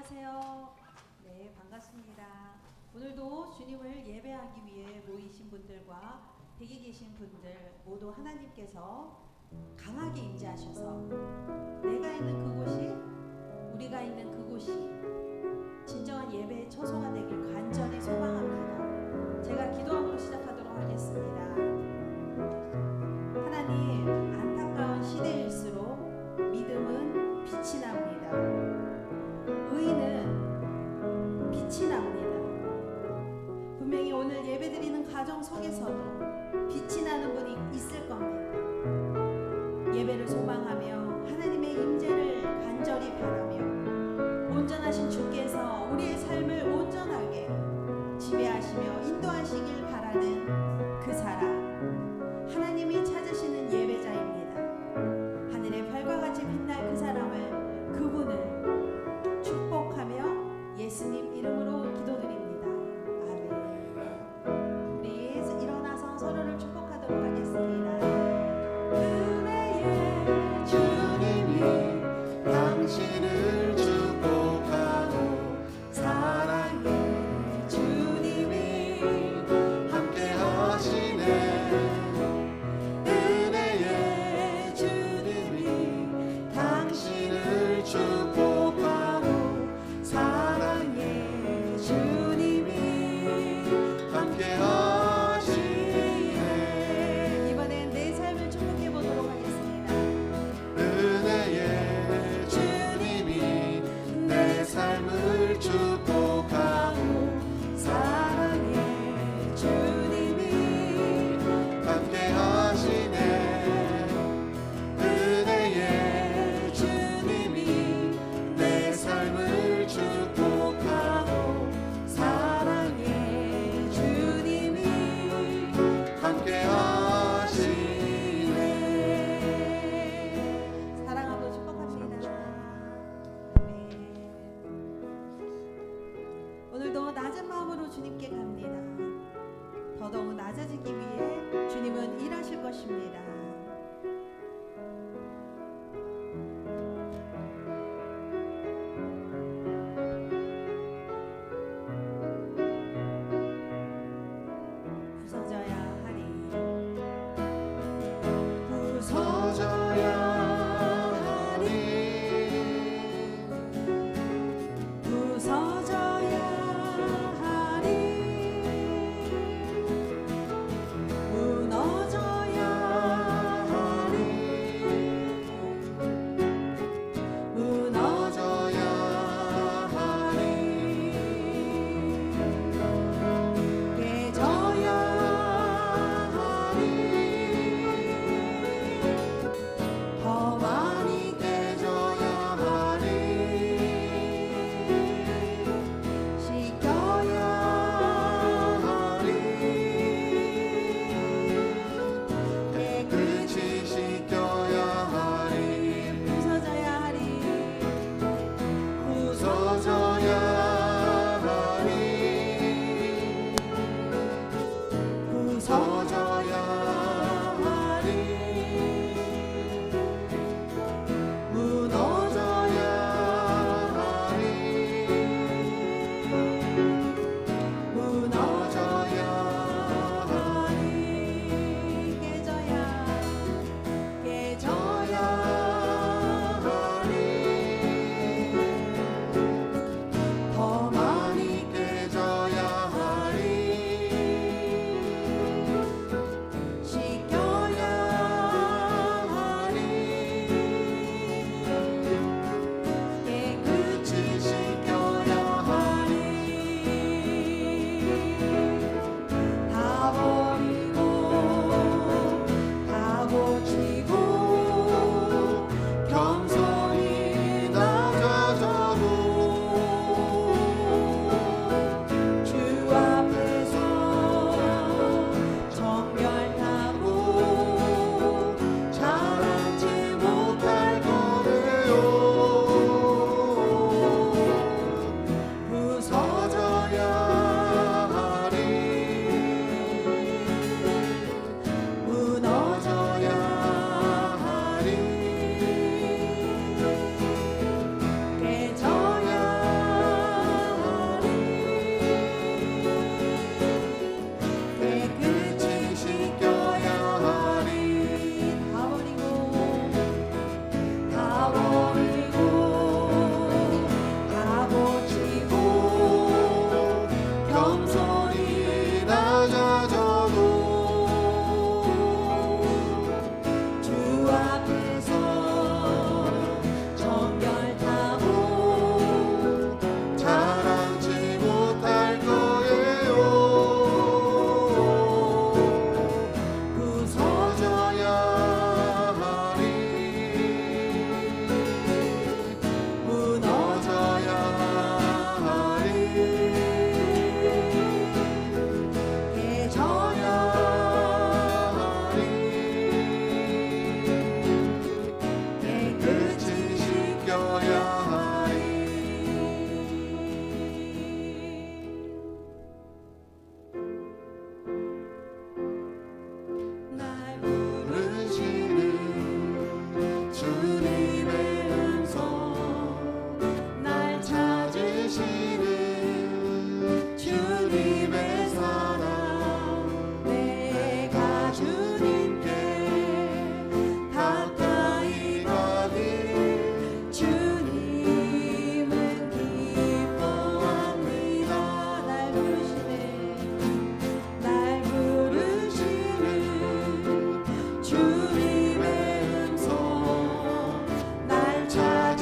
안녕하세요. 네, 반갑습니다. 오늘도 주님을 예배하기 위해 모이신 분들과 댁에 계신 분들 모두 하나님께서 강하게 임재하셔서 내가 있는 그곳이, 우리가 있는 그곳이 진정한 예배의 처소가 되길 간절히 소망합니다. 제가 기도함으로 시작하도록 하겠습니다. 하나님, 안타까운 시대일수록 믿음은 빛이 납니다. 의는 빛이 납니다. 분명히 오늘 예배드리는 가정 속에서도 빛이 나는 분이 있을 겁니다. 예배를 소망하며 하나님의 임재를 간절히 바라며 온전하신 주께서 우리의 삶을 온전하게 지배하시며 인도하시길 바라는 그 사람, 하나님이 찾으시는 예배자입니다. 하늘의 별과 같이 빛날 그 사람을, 그분을 축복하며 예수님 이름으로 기도드립니다. 아멘. 우리 일어나서 서로를 축복하도록 하겠습니다. 은혜의 주님이 당신을 축복하고 사랑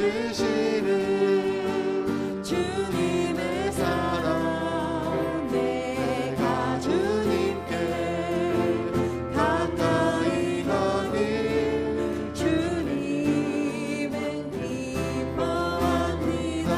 찾으시는 주님의 사랑 내가 주님께 가까이 가니 주님은 기뻐합니다.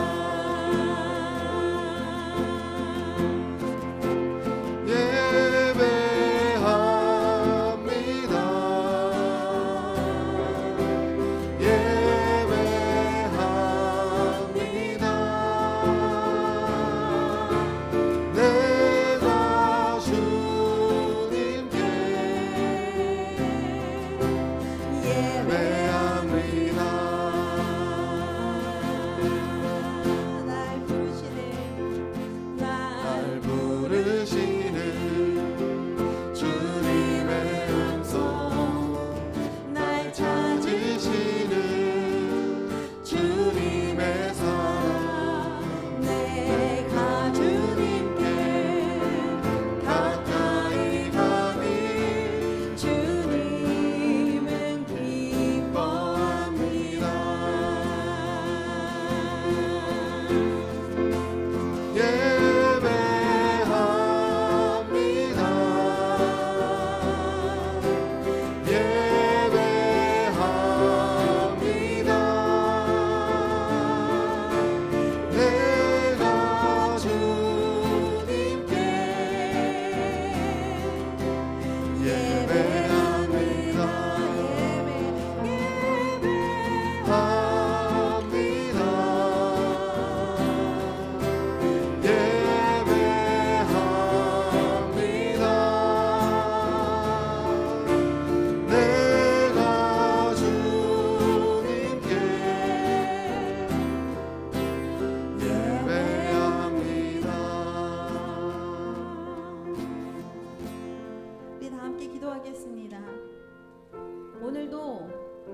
오늘도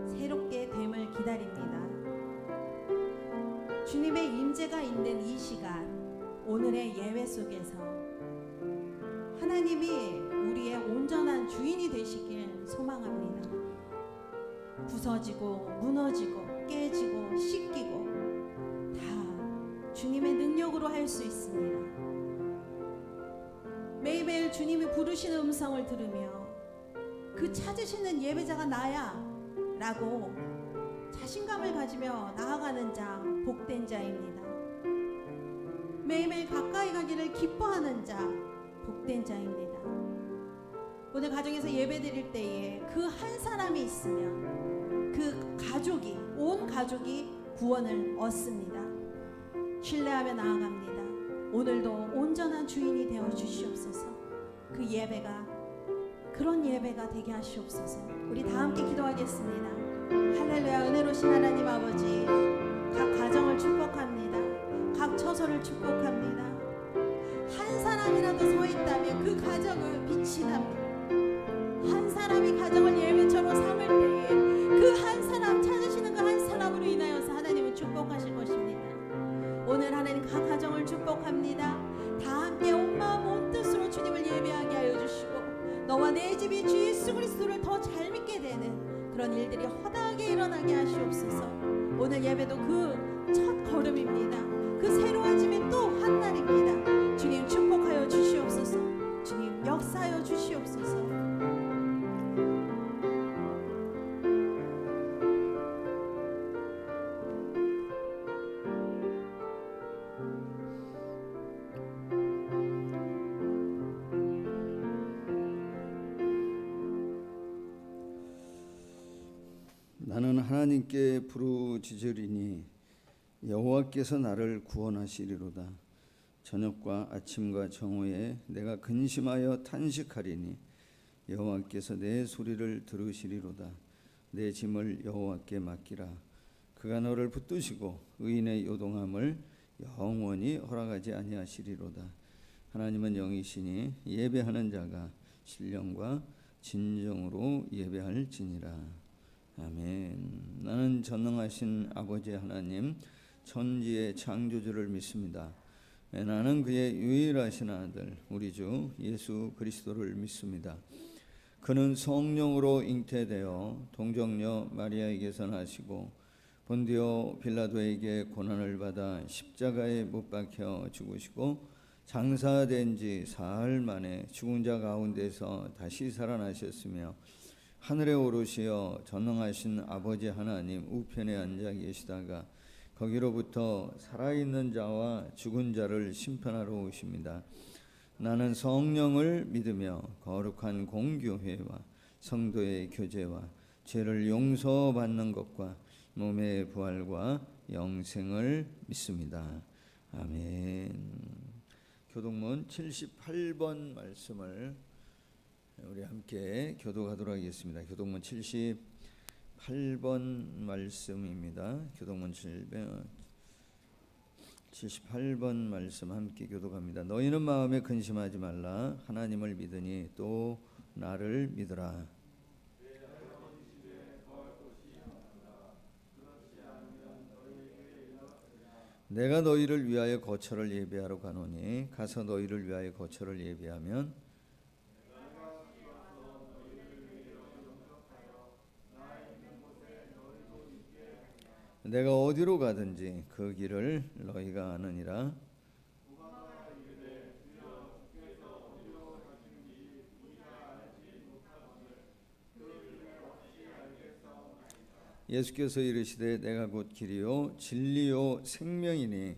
새롭게 됨을 기다립니다. 주님의 임재가 있는 이 시간, 오늘의 예배 속에서 하나님이 우리의 온전한 주인이 되시길 소망합니다. 부서지고 무너지고 깨지고 씻기고 다 주님의 능력으로 할 수 있습니다. 매일매일 주님이 부르시는 음성을 들으며 그 찾으시는 예배자가 나야 라고 자신감을 가지며 나아가는 자 복된 자입니다. 매일매일 가까이 가기를 기뻐하는 자 복된 자입니다. 오늘 가정에서 예배 드릴 때에 그 한 사람이 있으면 그 가족이, 온 가족이 구원을 얻습니다. 신뢰하며 나아갑니다. 오늘도 온전한 주인이 되어 주시옵소서. 그 예배가 그런 예배가 되게 하시옵소서. 우리 다 함께 기도하겠습니다. 할렐루야. 은혜로신 하나님 아버지, 각 가정을 축복합니다. 각 처소를 축복합니다. 한 사람이라도 서 있다면 그 가정은 빛이 납니다. 한 사람이 가정을 예배처럼 삼을 때에 그 한 사람, 찾으시는 그 한 사람으로 인하여서 하나님은 축복하실 것입니다. 오늘 하나님 각 가정을 축복합니다. 다 함께 온 마음 온 뜻으로 주님을 예배하게 하여 주시고 너와 내 집이 주 예수 그리스도를 더 잘 믿게 되는 그런 일들이 허다하게 일어나게 하시옵소서. 오늘 예배도 그 첫 걸음입니다. 그 새로워짐의 또 한 날입니다. 주님 축복하여 주시옵소서. 주님 역사하여 주시옵소서. 나는 하나님께 부르짖으리니 여호와께서 나를 구원하시리로다. 저녁과 아침과 정오에 내가 근심하여 탄식하리니 여호와께서 내 소리를 들으시리로다. 내 짐을 여호와께 맡기라. 그가 너를 붙드시고 의인의 요동함을 영원히 허락하지 아니하시리로다. 하나님은 영이시니 예배하는 자가 신령과 진정으로 예배할지니라. 아멘. 나는 전능하신 아버지 하나님, 천지의 창조주를 믿습니다. 나는 그의 유일하신 아들 우리 주 예수 그리스도를 믿습니다. 그는 성령으로 잉태되어 동정녀 마리아에게서 나시고 본디오 빌라도에게 고난을 받아 십자가에 못 박혀 죽으시고 장사된 지 사흘 만에 죽은 자 가운데서 다시 살아나셨으며 하늘에 오르시어 전능하신 아버지 하나님 우편에 앉아 계시다가 거기로부터 살아있는 자와 죽은 자를 심판하러 오십니다. 나는 성령을 믿으며 거룩한 공교회와 성도의 교제와 죄를 용서받는 것과 몸의 부활과 영생을 믿습니다. 아멘. 교동문 78번 말씀을 우리 함께 교독하도록 하겠습니다. 교동문 78번 말씀입니다. 교동문 78번 말씀 함께 교독합니다. 너희는 마음에 근심하지 말라. 하나님을 믿으니 또 나를 믿으라. 내가 너희를 위하여 거처를 예비하러 가노니 가서 너희를 위하여 거처를 예비하면 내가 어디로 가든지 그 길을 너희가 아느니라. 예수께서 이르시되 내가 곧 길이요 진리요 생명이니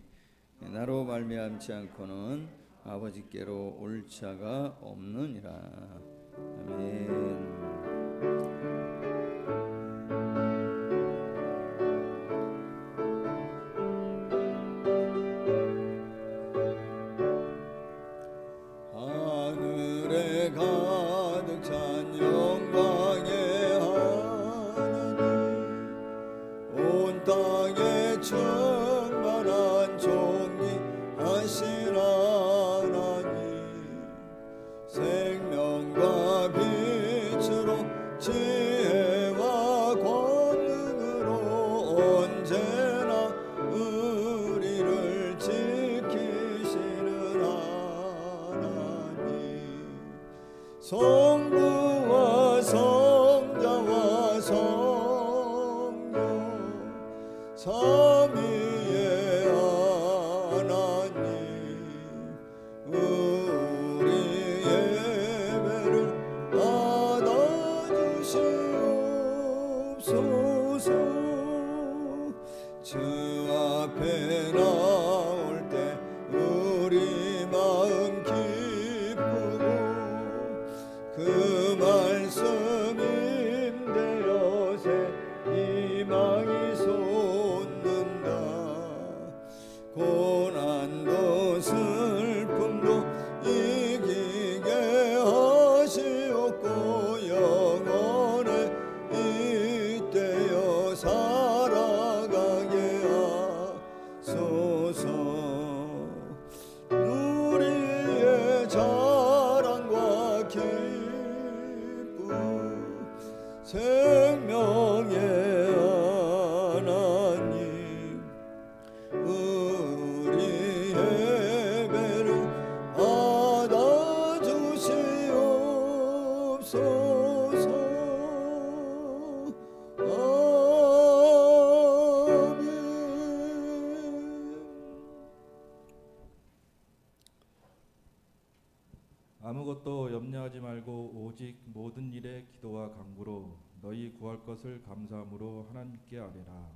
나로 말미암지 않고는 아버지께로 올 자가 없느니라. 아멘. 하늘에 가득 찬 영광의 하나님 온 땅에 충만한 존귀하신 하나님 생명과 빛으로 지혜와 권능으로 언제나 우리를 지키시는 하나님 성부와 성자와 성령 삼위의 하나님 우리 예배를 받아주시옵소서. 주 앞에 나올 때 우리 마음 기쁘고 그 말씀 임대여 새 희망이 솟는다. 고난도 슬픔도 이기게 하시옵고 영원에 이때여 살아가게 하소서. 우리의 자랑과 기쁨 생명의 하나님 우리 예배를 받아주시옵소서. 아무것도 염려하지 말고 오직 모든 일에 기도와 간구로 너희 구할 것을 감사함으로 하나님께 아뢰라.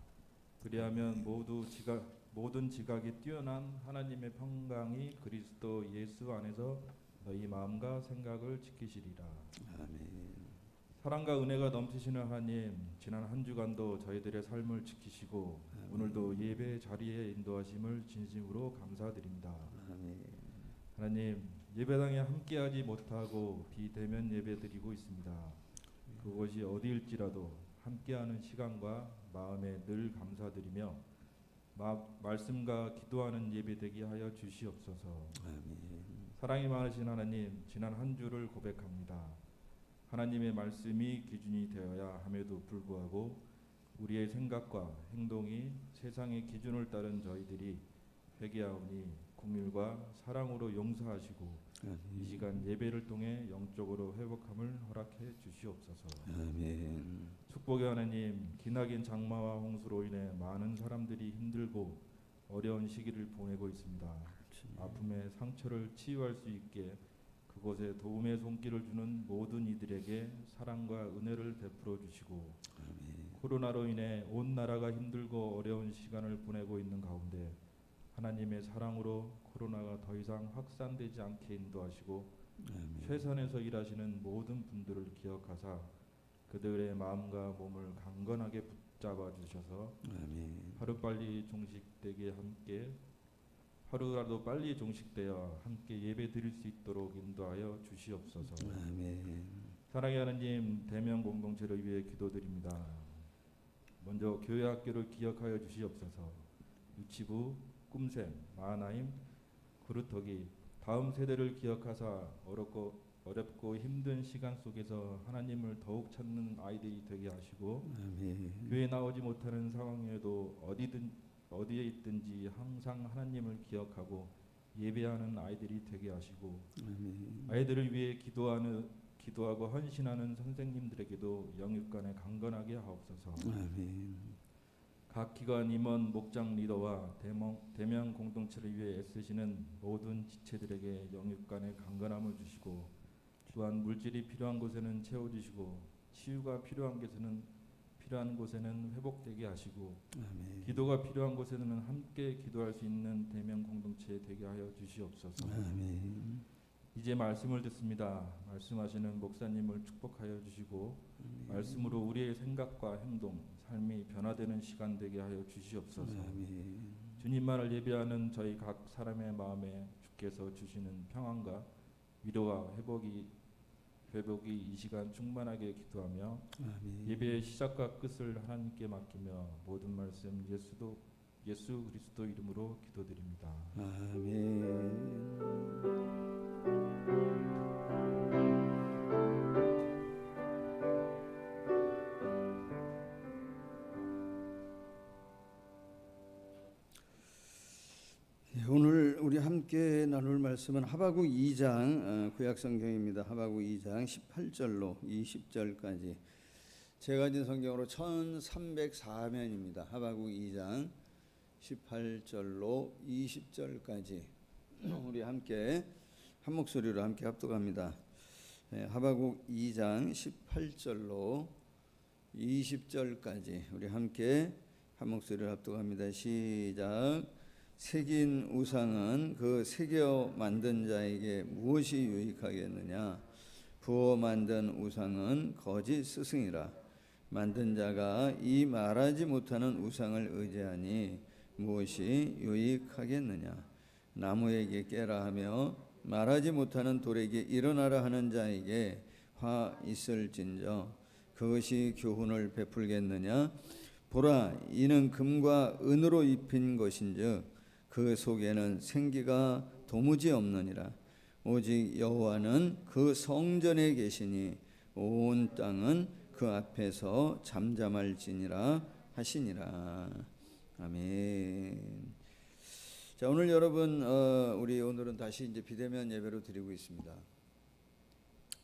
그리하면 모든 지각이 뛰어난 하나님의 평강이 그리스도 예수 안에서 너희 마음과 생각을 지키시리라. 아멘. 사랑과 은혜가 넘치시는 하나님, 지난 한 주간도 저희들의 삶을 지키시고 오늘도 예배 자리에 인도하심을 진심으로 감사드립니다. 아멘. 하나님, 예배당에 함께하지 못하고 비대면 예배드리고 있습니다. 그것이 어디일지라도 함께하는 시간과 마음에 늘 감사드리며 말씀과 기도하는 예배되게 하여 주시옵소서. 아멘. 사랑이 많으신 하나님, 지난 한 주를 고백합니다. 하나님의 말씀이 기준이 되어야 함에도 불구하고 우리의 생각과 행동이 세상의 기준을 따른 저희들이 회개하오니 긍휼과 사랑으로 용서하시고 이 시간 예배를 통해 영적으로 회복함을 허락해 주시옵소서. 아멘. 축복의 하나님, 기나긴 장마와 홍수로 인해 많은 사람들이 힘들고 어려운 시기를 보내고 있습니다. 아픔의 상처를 치유할 수 있게 그곳에 도움의 손길을 주는 모든 이들에게 사랑과 은혜를 베풀어 주시고, 코로나로 인해 온 나라가 힘들고 어려운 시간을 보내고 있는 가운데 하나님의 사랑으로 코로나가 더 이상 확산되지 않게 인도하시고, 최선에서 일하시는 모든 분들을 기억하사 그들의 마음과 몸을 강건하게 붙잡아 주셔서 하루빨리 종식되게 함께 하루라도 빨리 종식되어 함께 예배 드릴 수 있도록 인도하여 주시옵소서. 아멘. 사랑의 하나님, 대면 공동체를 위해 기도드립니다. 먼저 교회 학교를 기억하여 주시옵소서. 유치부, 꿈샘, 마하나임, 구루터기 다음 세대를 기억하사 어렵고 힘든 시간 속에서 하나님을 더욱 찾는 아이들이 되게 하시고, 교회 나오지 못하는 상황에도 어디에 있든지 항상 하나님을 기억하고 예배하는 아이들이 되게 하시고, 아이들을 위해 기도하고 헌신하는 선생님들에게도 영육간에 강건하게 하옵소서. 각 기관 임원, 목장 리더와 대면 공동체를 위해 애쓰시는 모든 지체들에게 영육간에 강건함을 주시고, 또한 물질이 필요한 곳에는 채워주시고, 치유가 필요한 곳에는 회복되게 하시고, 기도가 필요한 곳에는 함께 기도할 수 있는 대면 공동체 되게 하여 주시옵소서. 이제 말씀을 듣습니다. 말씀하시는 목사님을 축복하여 주시고, 말씀으로 우리의 생각과 행동, 삶이 변화되는 시간 되게 하여 주시옵소서. 주님만을 예배하는 저희 각 사람의 마음에 주께서 주시는 평안과 위로와 회복이 이 시간 충만하게 기도하며, 예배의 시작과 끝을 하나님께 맡기며 모든 말씀 예수 그리스도 이름으로 기도드립니다. 오늘 우리 함께 나눌 말씀은 하박국 2장 구약성경입니다. 하박국 2장 18절로 20절까지 제가 가진 성경으로 1304면입니다. 하박국 2장 18절로 20절까지 우리 함께 한 목소리로 함께 합독합니다. 하박국 2장 18절로 20절까지 우리 함께 한 목소리로 합독합니다. 시작. 새긴 우상은 그 새겨 만든 자에게 무엇이 유익하겠느냐? 부어 만든 우상은 거짓 스승이라. 만든 자가 이 말하지 못하는 우상을 의지하니 무엇이 유익하겠느냐? 나무에게 깨라 하며 말하지 못하는 돌에게 일어나라 하는 자에게 화 있을진저 그것이 교훈을 베풀겠느냐? 보라, 이는 금과 은으로 입힌 것인즉 그 속에는 생기가 도무지 없느니라. 오직 여호와는 그 성전에 계시니 온 땅은 그 앞에서 잠잠할지니라 하시니라. 아멘. 자, 오늘 여러분 우리 오늘은 다시 이제 비대면 예배로 드리고 있습니다.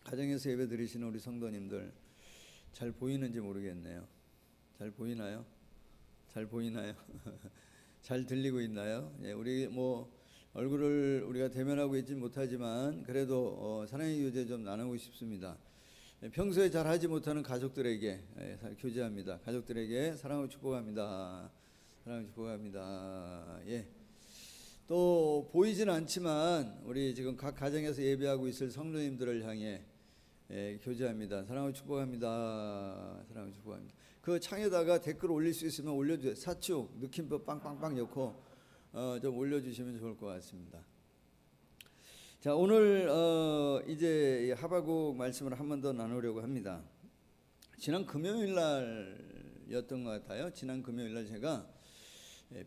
가정에서 예배 드리시는 우리 성도님들 잘 보이는지 모르겠네요. 잘 보이나요? 잘 보이나요? 잘 들리고 있나요? 예, 우리 얼굴을 우리가 대면하고 있지 못하지만 그래도 사랑의 교제 좀 나누고 싶습니다. 평소에 잘 하지 못하는 가족들에게 교제합니다. 가족들에게 사랑하고 축복합니다. 사랑하고 축복합니다. 예. 또 보이진 않지만 우리 지금 각 가정에서 예배하고 있을 성도님들을 향해 교제합니다. 사랑하고 축복합니다. 사랑하고 축복합니다. 그 창에다가 댓글 올릴 수 있으면 올려주세요. 사축, 느낌표 빵빵빵 넣고 좀 올려주시면 좋을 것 같습니다. 자, 오늘 이제 하박국 말씀을 한 번 더 나누려고 합니다. 지난 금요일 날이었던 것 같아요. 지난 금요일 날 제가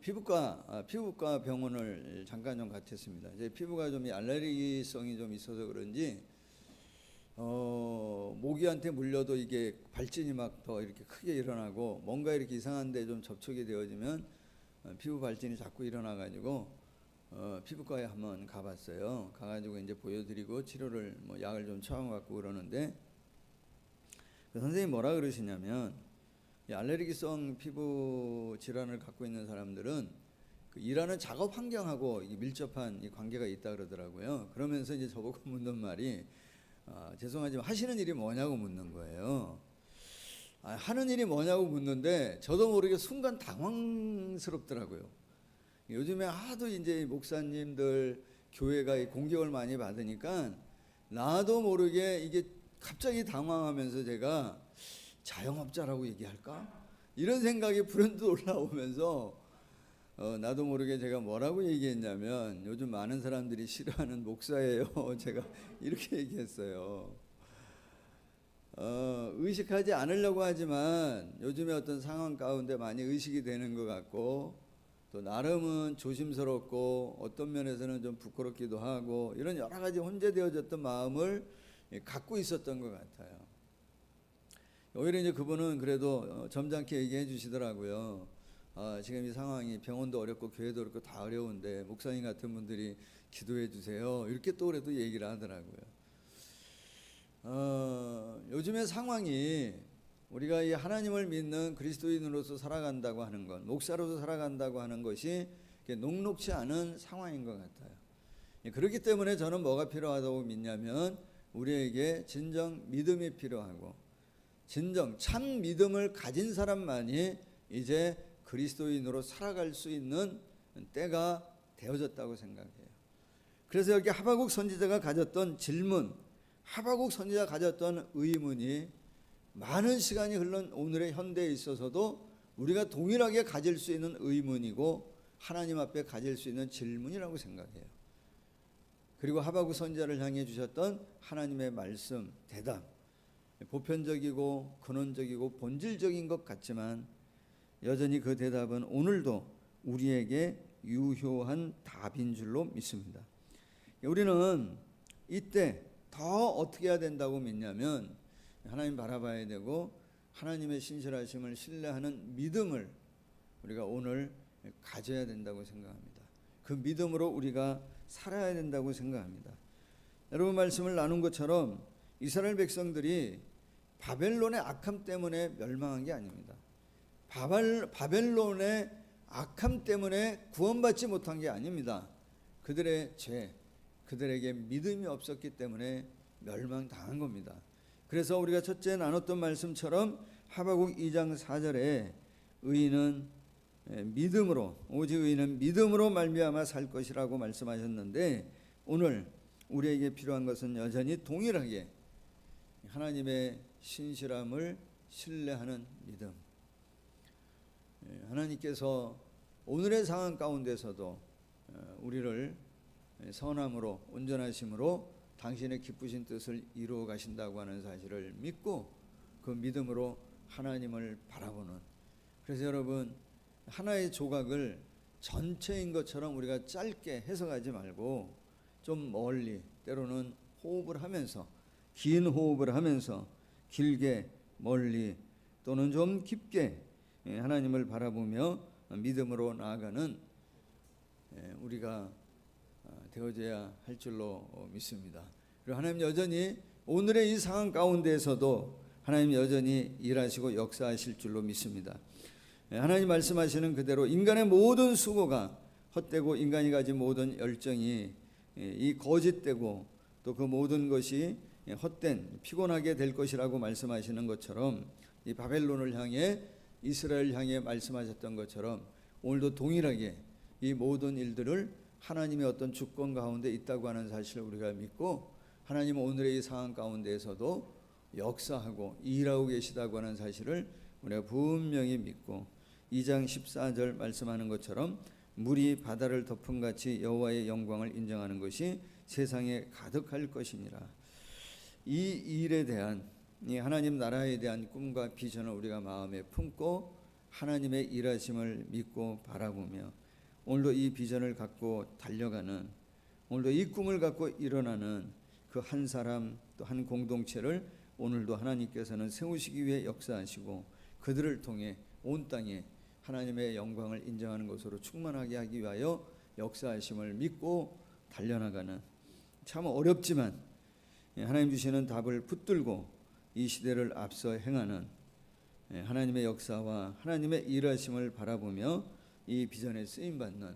피부과 병원을 잠깐 좀 갔었습니다. 제 피부가 좀 알레르기성이 좀 있어서 그런지 모기한테 물려도 이게 발진이 막 더 이렇게 크게 일어나고, 뭔가 이렇게 이상한데 좀 접촉이 되어지면 피부 발진이 자꾸 일어나가지고 피부과에 한번 가봤어요. 가가지고 이제 보여드리고 치료를 뭐 약을 좀 처방받고 그러는데 그 선생님이 뭐라 그러시냐면 이 알레르기성 피부 질환을 갖고 있는 사람들은 그 일하는 작업 환경하고 이 밀접한 이 관계가 있다 그러더라고요. 그러면서 이제 저보고 묻는 말이 죄송하지만 하시는 일이 뭐냐고 묻는 거예요. 하는 일이 뭐냐고 묻는데 저도 모르게 순간 당황스럽더라고요. 요즘에 하도 이제 목사님들 교회가 이 공격을 많이 받으니까 나도 모르게 이게 갑자기 당황하면서 제가 자영업자라고 얘기할까? 이런 생각이 불현듯 올라오면서 나도 모르게 제가 뭐라고 얘기했냐면 요즘 많은 사람들이 싫어하는 목사예요. 제가 이렇게 얘기했어요. 의식하지 않으려고 하지만 요즘에 어떤 상황 가운데 많이 의식이 되는 것 같고 또 나름은 조심스럽고 어떤 면에서는 좀 부끄럽기도 하고 이런 여러 가지 혼재되어졌던 마음을 갖고 있었던 것 같아요. 오히려 이제 그분은 그래도 점잖게 얘기해 주시더라고요. 지금 이 상황이 병원도 어렵고 교회도 어렵고 다 어려운데 목사님 같은 분들이 기도해 주세요. 이렇게 또 그래도 얘기를 하더라고요. 요즘의 상황이 우리가 이 하나님을 믿는 그리스도인으로서 살아간다고 하는 것, 목사로서 살아간다고 하는 것이 녹록치 않은 상황인 것 같아요. 그렇기 때문에 저는 뭐가 필요하다고 믿냐면 우리에게 진정 믿음이 필요하고 진정 참 믿음을 가진 사람만이 이제 그리스도인으로 살아갈 수 있는 때가 되어졌다고 생각해요. 그래서 여기 하박국 선지자가 가졌던 질문, 하박국 선지자가 가졌던 의문이 많은 시간이 흘른 오늘의 현대에 있어서도 우리가 동일하게 가질 수 있는 의문이고 하나님 앞에 가질 수 있는 질문이라고 생각해요. 그리고 하박국 선지자를 향해 주셨던 하나님의 말씀, 대답, 보편적이고 근원적이고 본질적인 것 같지만 여전히 그 대답은 오늘도 우리에게 유효한 답인 줄로 믿습니다. 우리는 이때 더 어떻게 해야 된다고 믿냐면 하나님 바라봐야 되고 하나님의 신실하심을 신뢰하는 믿음을 우리가 오늘 가져야 된다고 생각합니다. 그 믿음으로 우리가 살아야 된다고 생각합니다. 여러분 말씀을 나눈 것처럼 이스라엘 백성들이 바벨론의 악함 때문에 멸망한 게 아닙니다. 바벨론의 악함 때문에 구원받지 못한 게 아닙니다. 그들의 죄, 그들에게 믿음이 없었기 때문에 멸망당한 겁니다. 그래서 우리가 첫째 나눴던 말씀처럼 하박국 2장 4절에 의인은 믿음으로 오직 의인은 믿음으로 말미암아 살 것이라고 말씀하셨는데 오늘 우리에게 필요한 것은 여전히 동일하게 하나님의 신실함을 신뢰하는 믿음. 하나님께서 오늘의 상황 가운데서도 우리를 선함으로 온전하심으로 당신의 기쁘신 뜻을 이루어 가신다고 하는 사실을 믿고 그 믿음으로 하나님을 바라보는, 그래서 여러분 하나의 조각을 전체인 것처럼 우리가 짧게 해석하지 말고 좀 멀리 때로는 호흡을 하면서 긴 호흡을 하면서 길게 멀리 또는 좀 깊게 하나님을 바라보며 믿음으로 나아가는 우리가 되어져야 할 줄로 믿습니다. 그리고 하나님 여전히 오늘의 이 상황 가운데에서도 하나님 여전히 일하시고 역사하실 줄로 믿습니다. 하나님 말씀하시는 그대로 인간의 모든 수고가 헛되고 인간이 가진 모든 열정이 이 거짓되고 또 그 모든 것이 헛된 피곤하게 될 것이라고 말씀하시는 것처럼 이 바벨론을 향해 이스라엘 향해 말씀하셨던 것처럼 오늘도 동일하게 이 모든 일들을 하나님의 어떤 주권 가운데 있다고 하는 사실을 우리가 믿고 하나님은 오늘의 이 상황 가운데에서도 역사하고 일하고 계시다고 하는 사실을 우리가 분명히 믿고 2장 14절 말씀하는 것처럼 물이 바다를 덮은 같이 여호와의 영광을 인정하는 것이 세상에 가득할 것이니라. 이 일에 대한 이 하나님 나라에 대한 꿈과 비전을 우리가 마음에 품고 하나님의 일하심을 믿고 바라보며 오늘도 이 비전을 갖고 달려가는, 오늘도 이 꿈을 갖고 일어나는 그 한 사람 또 한 공동체를 오늘도 하나님께서는 세우시기 위해 역사하시고 그들을 통해 온 땅에 하나님의 영광을 인정하는 것으로 충만하게 하기 위하여 역사하심을 믿고 달려나가는, 참 어렵지만 하나님 주시는 답을 붙들고 이 시대를 앞서 행하는 하나님의 역사와 하나님의 일하심을 바라보며 이 비전에 쓰임받는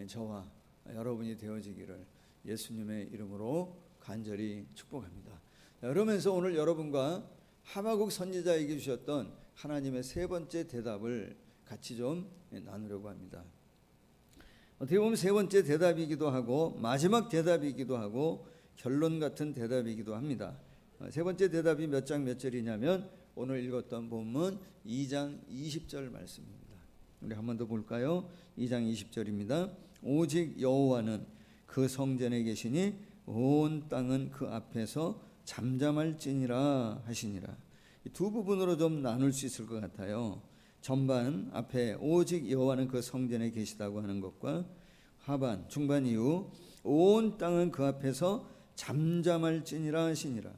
저와 여러분이 되어지기를 예수님의 이름으로 간절히 축복합니다. 그러면서 오늘 여러분과 하박국 선지자에게 주셨던 하나님의 세 번째 대답을 같이 좀 나누려고 합니다. 어떻게 보면 세 번째 대답이기도 하고 마지막 대답이기도 하고 결론 같은 대답이기도 합니다. 세 번째 대답이 몇 장 몇 절이냐면 오늘 읽었던 본문 2장 20절 말씀입니다. 우리 한 번 더 볼까요? 2장 20절입니다. 오직 여호와는 그 성전에 계시니 온 땅은 그 앞에서 잠잠할지니라 하시니라. 이 두 부분으로 좀 나눌 수 있을 것 같아요. 전반 앞에 오직 여호와는 그 성전에 계시다고 하는 것과 하반 중반 이후 온 땅은 그 앞에서 잠잠할지니라 하시니라.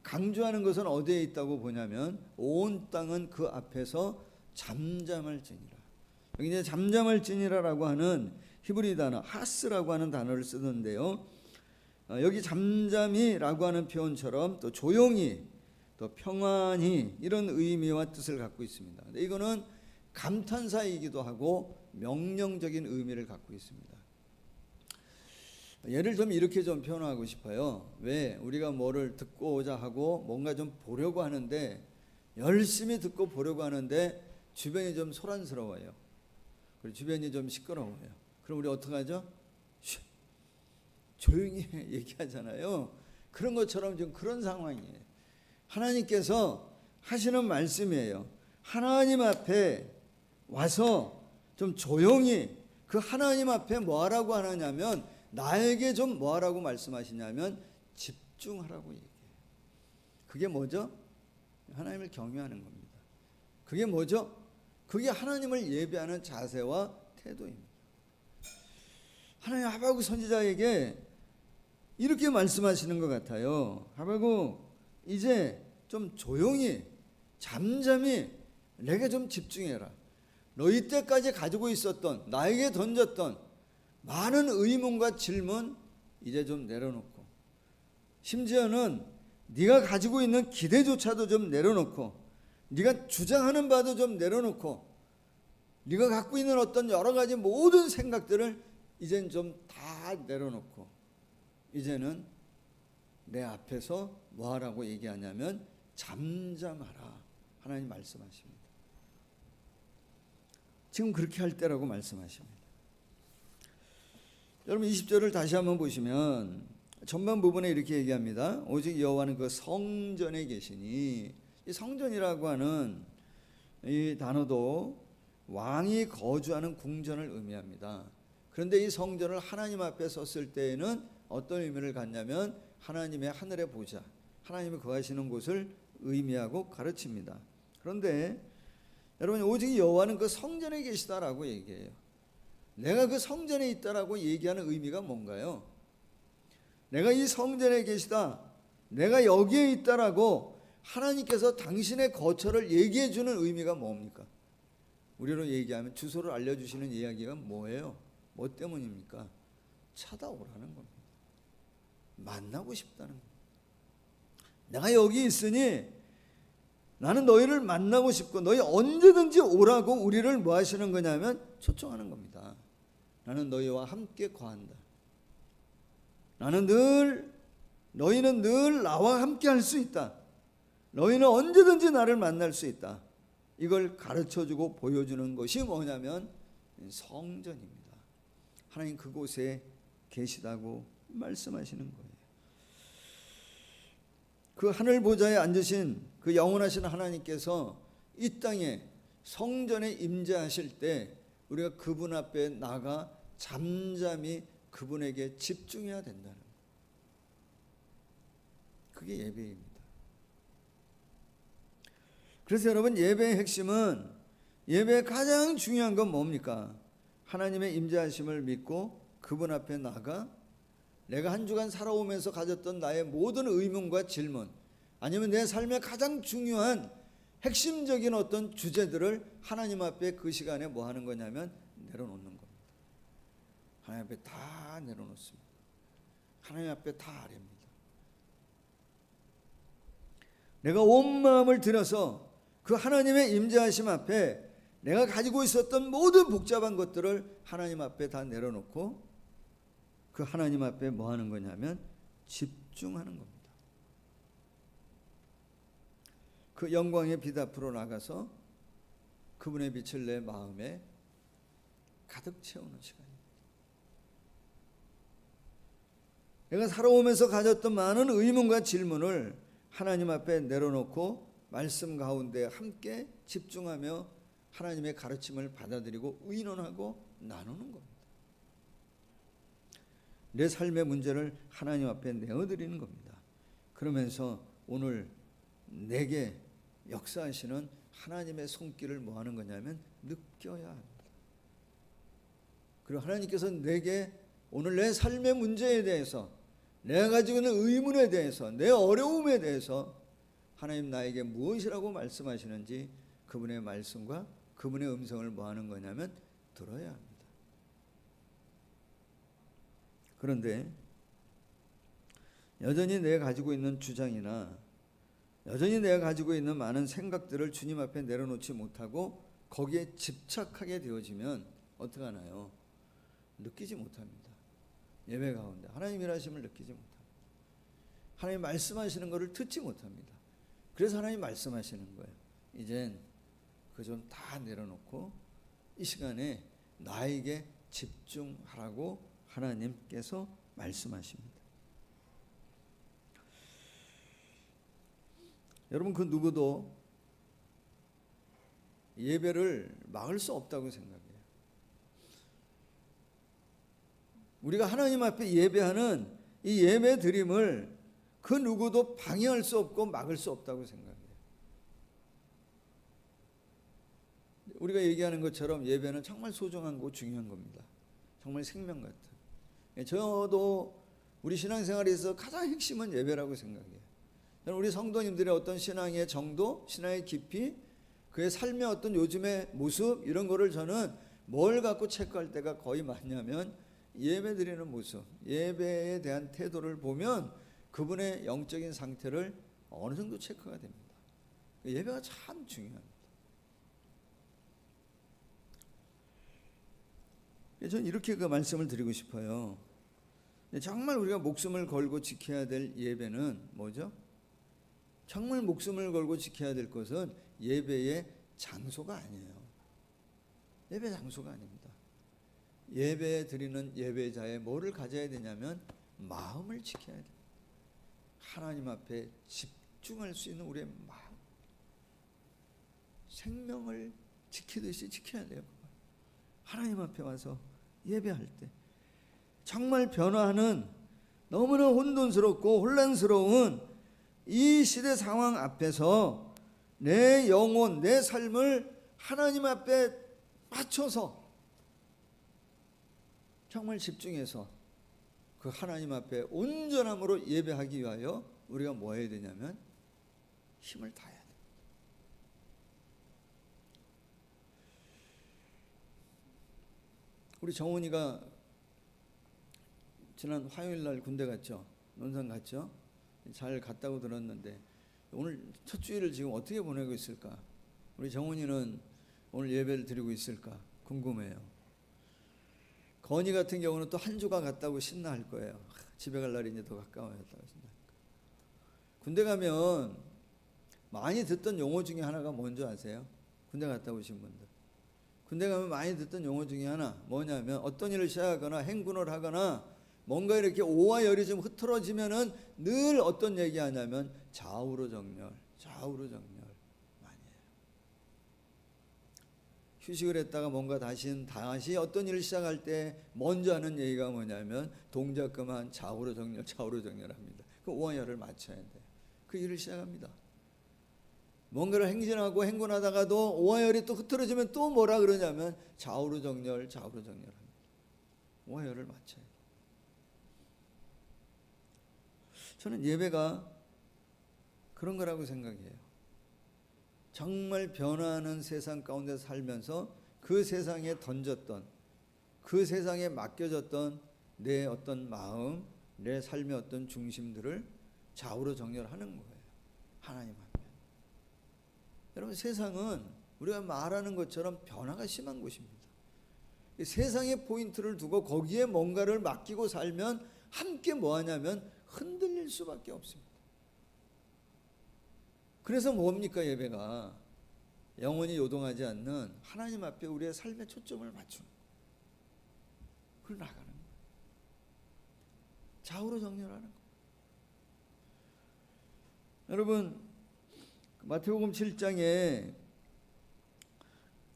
강조하는 것은 어디에 있다고 보냐면 온 땅은 그 앞에서 잠잠할지니라. 여기 이제 잠잠할지니라라고 하는 히브리 단어 하스라고 하는 단어를 쓰는데요. 여기 잠잠이라고 하는 표현처럼 또 조용히 또 평안히 이런 의미와 뜻을 갖고 있습니다. 근데 이거는 감탄사이기도 하고 명령적인 의미를 갖고 있습니다. 예를 좀 이렇게 좀 표현하고 싶어요. 왜 우리가 뭐를 듣고자 하고 뭔가 좀 보려고 하는데 열심히 듣고 보려고 하는데 주변이 좀 소란스러워요. 그리고 주변이 좀 시끄러워요. 그럼 우리 어떻게 하죠? 조용히 얘기하잖아요. 그런 것처럼 지금 그런 상황이에요. 하나님께서 하시는 말씀이에요. 하나님 앞에 와서 좀 조용히 그 하나님 앞에 뭐 하라고 하느냐면 나에게 좀 뭐 하라고 말씀하시냐면 집중하라고 얘기해요. 그게 뭐죠? 하나님을 경외하는 겁니다. 그게 뭐죠? 그게 하나님을 예배하는 자세와 태도입니다. 하나님 하박국 선지자에게 이렇게 말씀하시는 것 같아요. 하박국 이제 좀 조용히 잠잠히 내게 좀 집중해라. 너희 때까지 가지고 있었던 나에게 던졌던 많은 의문과 질문 이제 좀 내려놓고 심지어는 네가 가지고 있는 기대조차도 좀 내려놓고 네가 주장하는 바도 좀 내려놓고 네가 갖고 있는 어떤 여러 가지 모든 생각들을 이젠 좀 다 내려놓고 이제는 내 앞에서 뭐 하라고 얘기하냐면 잠잠하라. 하나님 말씀하십니다. 지금 그렇게 할 때라고 말씀하십니다. 여러분 20절을 다시 한번 보시면 전반 부분에 이렇게 얘기합니다. 오직 여호와는 그 성전에 계시니, 이 성전이라고 하는 이 단어도 왕이 거주하는 궁전을 의미합니다. 그런데 이 성전을 하나님 앞에 섰을 때에는 어떤 의미를 갖냐면 하나님의 하늘의 보좌, 하나님이 거하시는 곳을 의미하고 가르칩니다. 그런데 여러분 오직 여호와는 그 성전에 계시다라고 얘기해요. 내가 그 성전에 있다라고 얘기하는 의미가 뭔가요? 내가 이 성전에 계시다, 내가 여기에 있다라고 하나님께서 당신의 거처를 얘기해 주는 의미가 뭡니까? 우리로 얘기하면 주소를 알려주시는 이야기가 뭐예요? 뭐 때문입니까? 찾아오라는 겁니다. 만나고 싶다는 겁니다. 내가 여기 있으니 나는 너희를 만나고 싶고 너희 언제든지 오라고 우리를 뭐 하시는 거냐면 초청하는 겁니다. 나는 너희와 함께 거한다. 너희는 늘 나와 함께 할 수 있다. 너희는 언제든지 나를 만날 수 있다. 이걸 가르쳐주고 보여주는 것이 뭐냐면 성전입니다. 하나님 그곳에 계시다고 말씀하시는 거예요. 그 하늘 보좌에 앉으신 그 영원하신 하나님께서 이 땅에 성전에 임재하실 때 우리가 그분 앞에 나가 잠잠히 그분에게 집중해야 된다는 거예요. 그게 예배입니다. 그래서 여러분 예배의 핵심은, 예배의 가장 중요한 건 뭡니까? 하나님의 임재하심을 믿고 그분 앞에 나가 내가 한 주간 살아오면서 가졌던 나의 모든 의문과 질문, 아니면 내 삶의 가장 중요한 핵심적인 어떤 주제들을 하나님 앞에 그 시간에 뭐 하는 거냐면 내려놓는 겁니다. 하나님 앞에 다 내려놓습니다. 하나님 앞에 다 아뢰입니다. 내가 온 마음을 들여서 그 하나님의 임재하심 앞에 내가 가지고 있었던 모든 복잡한 것들을 하나님 앞에 다 내려놓고 그 하나님 앞에 뭐 하는 거냐면 집중하는 겁니다. 그 영광의 빛 앞으로 나가서 그분의 빛을 내 마음에 가득 채우는 시간입니다. 내가 살아오면서 가졌던 많은 의문과 질문을 하나님 앞에 내려놓고 말씀 가운데 함께 집중하며 하나님의 가르침을 받아들이고 의논하고 나누는 겁니다. 내 삶의 문제를 하나님 앞에 내어드리는 겁니다. 그러면서 오늘 내게 역사하시는 하나님의 손길을 뭐 하는 거냐면 느껴야 합니다. 그리고 하나님께서 내게 오늘 내 삶의 문제에 대해서, 내가 가지고 있는 의문에 대해서, 내 어려움에 대해서 하나님 나에게 무엇이라고 말씀하시는지 그분의 말씀과 그분의 음성을 뭐 하는 거냐면 들어야 합니다. 그런데 여전히 내가 가지고 있는 주장이나 여전히 내가 가지고 있는 많은 생각들을 주님 앞에 내려놓지 못하고 거기에 집착하게 되어지면 어떻게 하나요? 느끼지 못합니다. 예배 가운데 하나님 일하심을 느끼지 못합니다. 하나님 말씀하시는 것을 듣지 못합니다. 그래서 하나님 말씀하시는 거예요. 이젠 그 좀 다 내려놓고 이 시간에 나에게 집중하라고 하나님께서 말씀하십니다. 여러분, 그 누구도 예배를 막을 수 없다고 생각해요. 우리가 하나님 앞에 예배하는 이 예배 드림을 그 누구도 방해할 수 없고 막을 수 없다고 생각해요. 우리가 얘기하는 것처럼 예배는 정말 소중한 거 중요한 겁니다. 정말 생명 같은. 저도 우리 신앙생활에서 가장 핵심은 예배라고 생각해요. 저는 우리 성도님들의 어떤 신앙의 정도, 신앙의 깊이, 그의 삶의 어떤 요즘의 모습 이런 거를 저는 뭘 갖고 체크할 때가 거의 많냐면 예배 드리는 모습, 예배에 대한 태도를 보면 그분의 영적인 상태를 어느 정도 체크가 됩니다. 예배가 참 중요합니다. 저는 이렇게 그 말씀을 드리고 싶어요. 정말 우리가 목숨을 걸고 지켜야 될 예배는 뭐죠? 정말 목숨을 걸고 지켜야 될 것은 예배의 장소가 아니에요. 예배 장소가 아닙니다. 예배 드리는 예배자의 뭐를 가져야 되냐면 마음을 지켜야 돼요. 하나님 앞에 집중할 수 있는 우리의 마음, 생명을 지키듯이 지켜야 돼요. 하나님 앞에 와서 예배할 때 정말 변화하는 너무나 혼돈스럽고 혼란스러운 이 시대 상황 앞에서 내 영혼, 내 삶을 하나님 앞에 맞춰서 정말 집중해서 그 하나님 앞에 온전함으로 예배하기 위하여 우리가 뭐 해야 되냐면 힘을 다해야 돼요. 우리 정훈이가 지난 화요일 날 군대 갔죠. 논산 갔죠. 잘 갔다고 들었는데 오늘 첫 주일을 지금 어떻게 보내고 있을까? 우리 정훈이는 오늘 예배를 드리고 있을까? 궁금해요. 건이 같은 경우는 또 한 주가 갔다고 신나할 거예요. 집에 갈 날이 이제 더 가까워졌다고 신나할 거예요. 군대 가면 많이 듣던 용어 중에 하나가 뭔지 아세요? 군대 갔다 오신 분들. 군대 가면 많이 듣던 용어 중에 하나 뭐냐면 어떤 일을 시작하거나 행군을 하거나 뭔가 이렇게 오와 열이 좀 흐트러지면은 늘 어떤 얘기 하냐면 좌우로 정렬, 좌우로 정렬 많이 해요. 휴식을 했다가 뭔가 다시 어떤 일을 시작할 때 먼저 하는 얘기가 뭐냐면 동작 그만 좌우로 정렬, 좌우로 정렬합니다. 그 오와 열을 맞춰야 돼요. 그 일을 시작합니다. 뭔가를 행진하고 행군하다가도 오하열이 또 흐트러지면 또 뭐라 그러냐면 좌우로 정렬, 좌우로 정렬합니다. 오하열을 맞춰야 돼요. 저는 예배가 그런 거라고 생각해요. 정말 변화하는 세상 가운데 살면서 그 세상에 던졌던 그 세상에 맡겨졌던 내 어떤 마음, 내 삶의 어떤 중심들을 좌우로 정렬하는 거예요. 하나님 앞에. 여러분, 세상은 우리가 말하는 것처럼 변화가 심한 곳입니다. 세상의 포인트를 두고 거기에 뭔가를 맡기고 살면 함께 뭐 하냐면 흔들릴 수밖에 없습니다. 그래서 뭡니까? 예배가 영원히 요동하지 않는 하나님 앞에 우리의 삶의 초점을 맞추는 거예요. 그걸 나가는 거예요. 좌우로 정렬하는 거예요. 여러분, 마태복음 7장에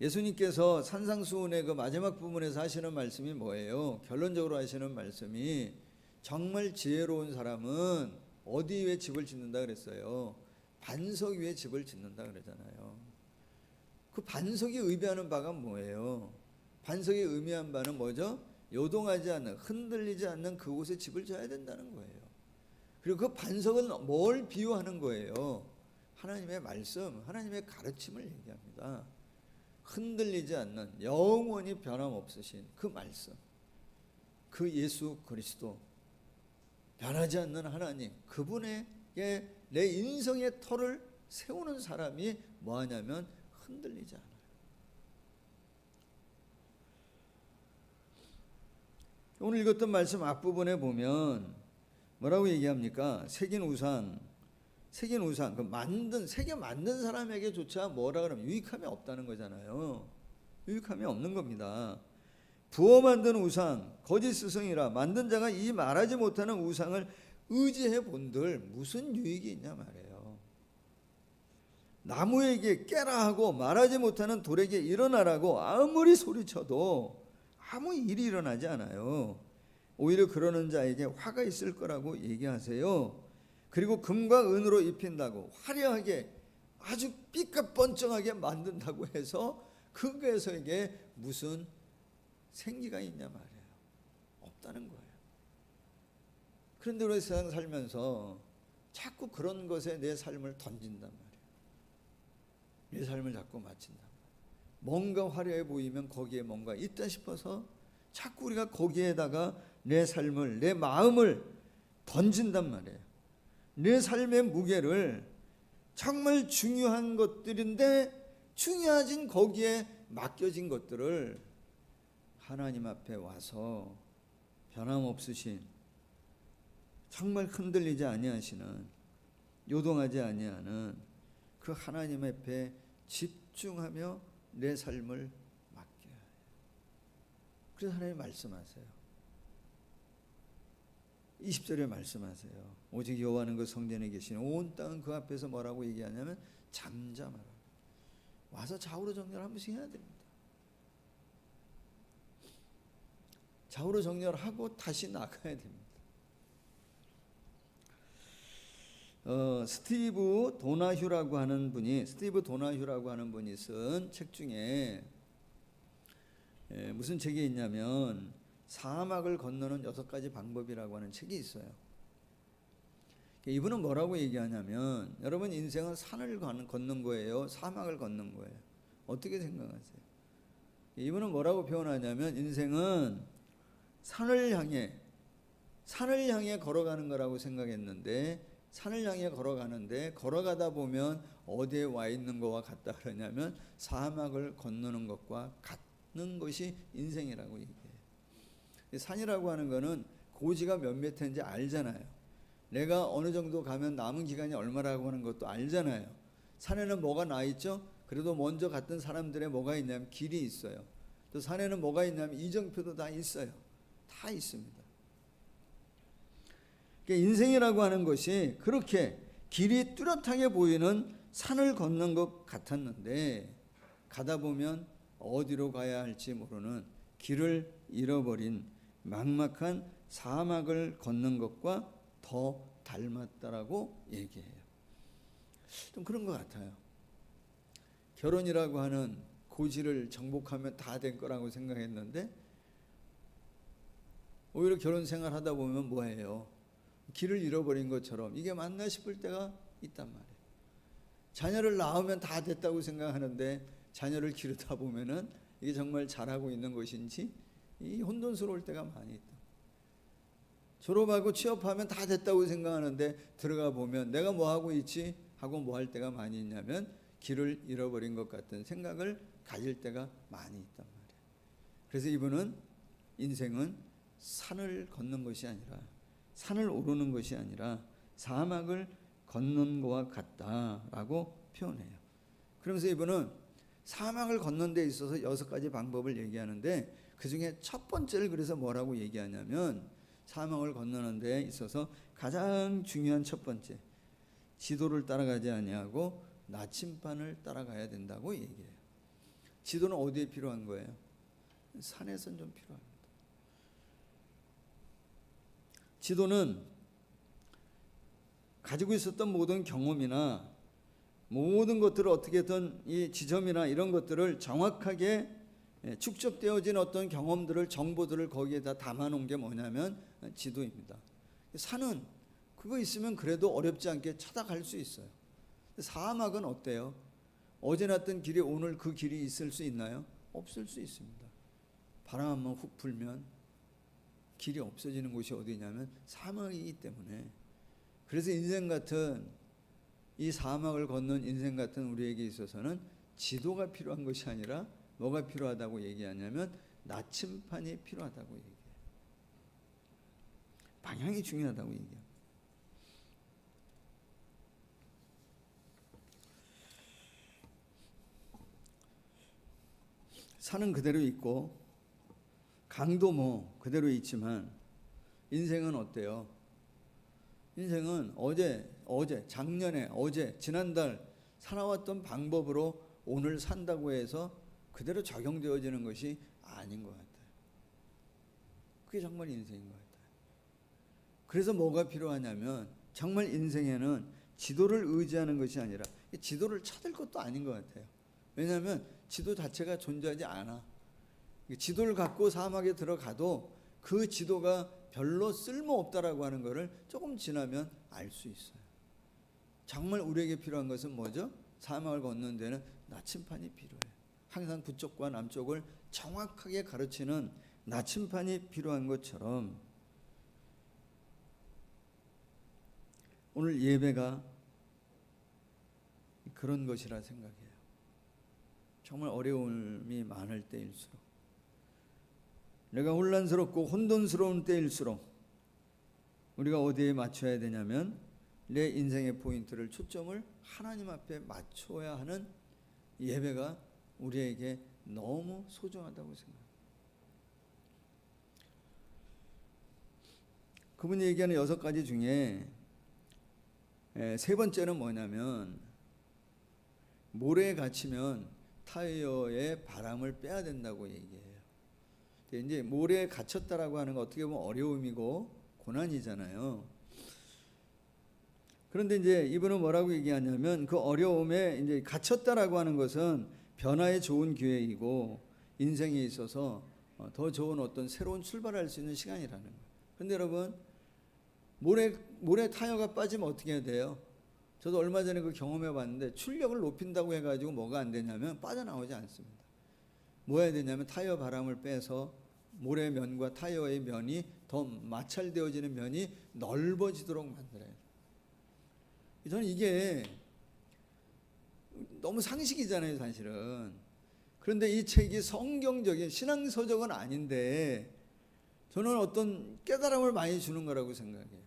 예수님께서 산상수훈의 그 마지막 부분에서 하시는 말씀이 뭐예요? 결론적으로 하시는 말씀이 정말 지혜로운 사람은 어디 위에 집을 짓는다 그랬어요? 반석 위에 집을 짓는다 그러잖아요. 그 반석이 의미하는 바가 뭐예요? 반석이 의미한 바는 뭐죠? 요동하지 않는, 흔들리지 않는 그곳에 집을 져야 된다는 거예요. 그리고 그 반석은 뭘 비유하는 거예요? 하나님의 말씀, 하나님의 가르침을 얘기합니다. 흔들리지 않는, 영원히 변함없으신 그 말씀, 그 예수 그리스도, 변하지 않는 하나님, 그분에게 내 인생의 터를 세우는 사람이 뭐하냐면 흔들리지 않아요. 오늘 읽었던 말씀 앞부분에 보면 뭐라고 얘기합니까? 새긴 우상, 그 새겨 만든 사람에게조차 뭐라 그러면 유익함이 없다는 거잖아요. 유익함이 없는 겁니다. 부어 만든 우상, 거짓 스승이라 만든 자가 이 말하지 못하는 우상을 의지해 본들 무슨 유익이 있냐 말이에요. 나무에게 깨라 하고 말하지 못하는 돌에게 일어나라고 아무리 소리쳐도 아무 일이 일어나지 않아요. 오히려 그러는 자에게 화가 있을 거라고 얘기하세요. 그리고 금과 은으로 입힌다고 화려하게 아주 삐까뻔쩍하게 만든다고 해서 그것에게 무슨 생기가 있냐 말이에요. 없다는 거예요. 그런데 우리 세상 살면서 자꾸 그런 것에 내 삶을 던진단 말이에요. 내 삶을 자꾸 맞춘단 말이에요. 뭔가 화려해 보이면 거기에 뭔가 있다 싶어서 자꾸 우리가 거기에다가 내 삶을, 내 마음을 던진단 말이에요. 내 삶의 무게를 정말 중요한 것들인데 중요하진 거기에 맡겨진 것들을 하나님 앞에 와서 변함없으신, 정말 흔들리지 아니하시는, 요동하지 아니하는 그 하나님 앞에 집중하며 내 삶을 맡겨야 해요. 그래서 하나님 말씀하세요. 20절에 말씀하세요. 오직 여호와는 그 성전에 계시는 온 땅은 그 앞에서 뭐라고 얘기하냐면 잠잠하라. 와서 좌우로 정렬 한 번씩 해야 됩니다. 좌우로 정렬하고 다시 나가야 됩니다. 스티브 도나휴라고 하는 분이 쓴 책 중에 무슨 책이 있냐면 사막을 건너는 6가지 방법이라고 하는 책이 있어요. 이분은 뭐라고 얘기하냐면 여러분 인생은 산을 걷는 거예요? 사막을 걷는 거예요? 어떻게 생각하세요? 이분은 뭐라고 표현하냐면 인생은 산을 향해 걸어가는 거라고 생각했는데 산을 향해 걸어가다 보면 어디에 와 있는 거와 같다 그러냐면 사막을 건너는 것과 같은 것이 인생이라고 얘기해요. 산이라고 하는 거는 고지가 몇 미터인지 알잖아요. 내가 어느 정도 가면 남은 기간이 얼마라고 하는 것도 알잖아요. 산에는 뭐가 나 있죠? 그래도 먼저 갔던 사람들의 뭐가 있냐면 길이 있어요. 또 산에는 뭐가 있냐면 이정표도 다 있어요. 다 있습니다. 인생이라고 하는 것이 그렇게 길이 뚜렷하게 보이는 산을 걷는 것 같았는데 가다 보면 어디로 가야 할지 모르는 길을 잃어버린 막막한 사막을 걷는 것과 더 닮았다라고 얘기해요. 좀 그런 것 같아요. 결혼이라고 하는 고지를 정복하면 다 된 거라고 생각했는데 오히려 결혼 생활 하다 보면 뭐예요? 길을 잃어버린 것처럼 이게 맞나 싶을 때가 있단 말이에요. 자녀를 낳으면 다 됐다고 생각하는데 자녀를 기르다 보면은 이게 정말 잘하고 있는 것인지 이 혼돈스러울 때가 많이 있다. 졸업하고 취업하면 다 됐다고 생각하는데 들어가 보면 내가 뭐 하고 있지 하고 뭐 할 때가 많이 있냐면 길을 잃어버린 것 같은 생각을 가질 때가 많이 있단 말이에요. 그래서 이분은 인생은 산을 걷는 것이 아니라, 산을 오르는 것이 아니라 사막을 걷는 것과 같다라고 표현해요. 그러면서 이분은 사막을 걷는 데 있어서 6가지 방법을 얘기하는데 그 중에 첫 번째를 그래서 뭐라고 얘기하냐면, 사막을 건너는 데 있어서 가장 중요한 첫 번째, 지도를 따라가지 아니하고 나침반을 따라가야 된다고 얘기해요. 지도는 어디에 필요한 거예요? 산에선 좀 필요합니다. 지도는 가지고 있었던 모든 경험이나 모든 것들을 어떻게든 이 지점이나 이런 것들을 정확하게 축적되어진 어떤 경험들을, 정보들을 거기에다 담아놓은 게 뭐냐면 지도입니다. 산은 그거 있으면 그래도 어렵지 않게 찾아갈 수 있어요. 사막은 어때요? 어제 났던 길이 오늘 그 길이 있을 수 있나요? 없을 수 있습니다. 바람 한번 훅 불면 길이 없어지는 곳이 어디냐면 사막이기 때문에. 그래서 인생 같은, 이 사막을 걷는 인생 같은 우리에게 있어서는 지도가 필요한 것이 아니라 뭐가 필요하다고 얘기하냐면 나침반이 필요하다고 얘기해요. 방향이 중요하다고 얘기해요. 산은 그대로 있고 강도 뭐 그대로 있지만 인생은 어때요? 인생은 어제, 작년에, 지난달 살아왔던 방법으로 오늘 산다고 해서 그대로 적용되어지는 것이 아닌 것 같아요. 그게 정말 인생인 것 같아요. 그래서 뭐가 필요하냐면 정말 인생에는 지도를 의지하는 것이 아니라 지도를 찾을 것도 아닌 것 같아요. 왜냐하면 지도 자체가 존재하지 않아. 지도를 갖고 사막에 들어가도 그 지도가 별로 쓸모없다라고 하는 것을 조금 지나면 알 수 있어요. 정말 우리에게 필요한 것은 뭐죠? 사막을 걷는 데는 나침반이 필요해요. 항상 북쪽과 남쪽을 정확하게 가르치는 나침반이 필요한 것처럼 오늘 예배가 그런 것이라 생각해요. 정말 어려움이 많을 때일수록, 내가 혼란스럽고 혼돈스러운 때일수록 우리가 어디에 맞춰야 되냐면 내 인생의 포인트를, 초점을 하나님 앞에 맞춰야 하는 예배가 우리에게 너무 소중하다고 생각합니다. 그분이 얘기하는 6가지 중에 3번째는 뭐냐면, 모래에 갇히면 타이어에 바람을 빼야 된다고 얘기해요. 이제 모래에 갇혔다라고 하는 거 어떻게 보면 어려움이고 고난이잖아요. 그런데 이제 이분은 뭐라고 얘기하냐면, 그 어려움에 이제 갇혔다라고 하는 것은 변화의 좋은 기회이고 인생에 있어서 더 좋은 어떤 새로운 출발할 수 있는 시간이라는 거예요. 그런데 여러분, 모래 타이어가 빠지면 어떻게 해야 돼요? 저도 얼마 전에 그 경험해 봤는데, 출력을 높인다고 해가지고 뭐가 안 되냐면 빠져나오지 않습니다. 뭐 해야 되냐면 타이어 바람을 빼서 모래 면과 타이어의 면이 더 마찰되어지는 면이 넓어지도록 만들어야 돼요. 저는 이게 너무 상식이잖아요, 사실은. 그런데 이 책이 성경적인 신앙서적은 아닌데 저는 어떤 깨달음을 많이 주는 거라고 생각해요.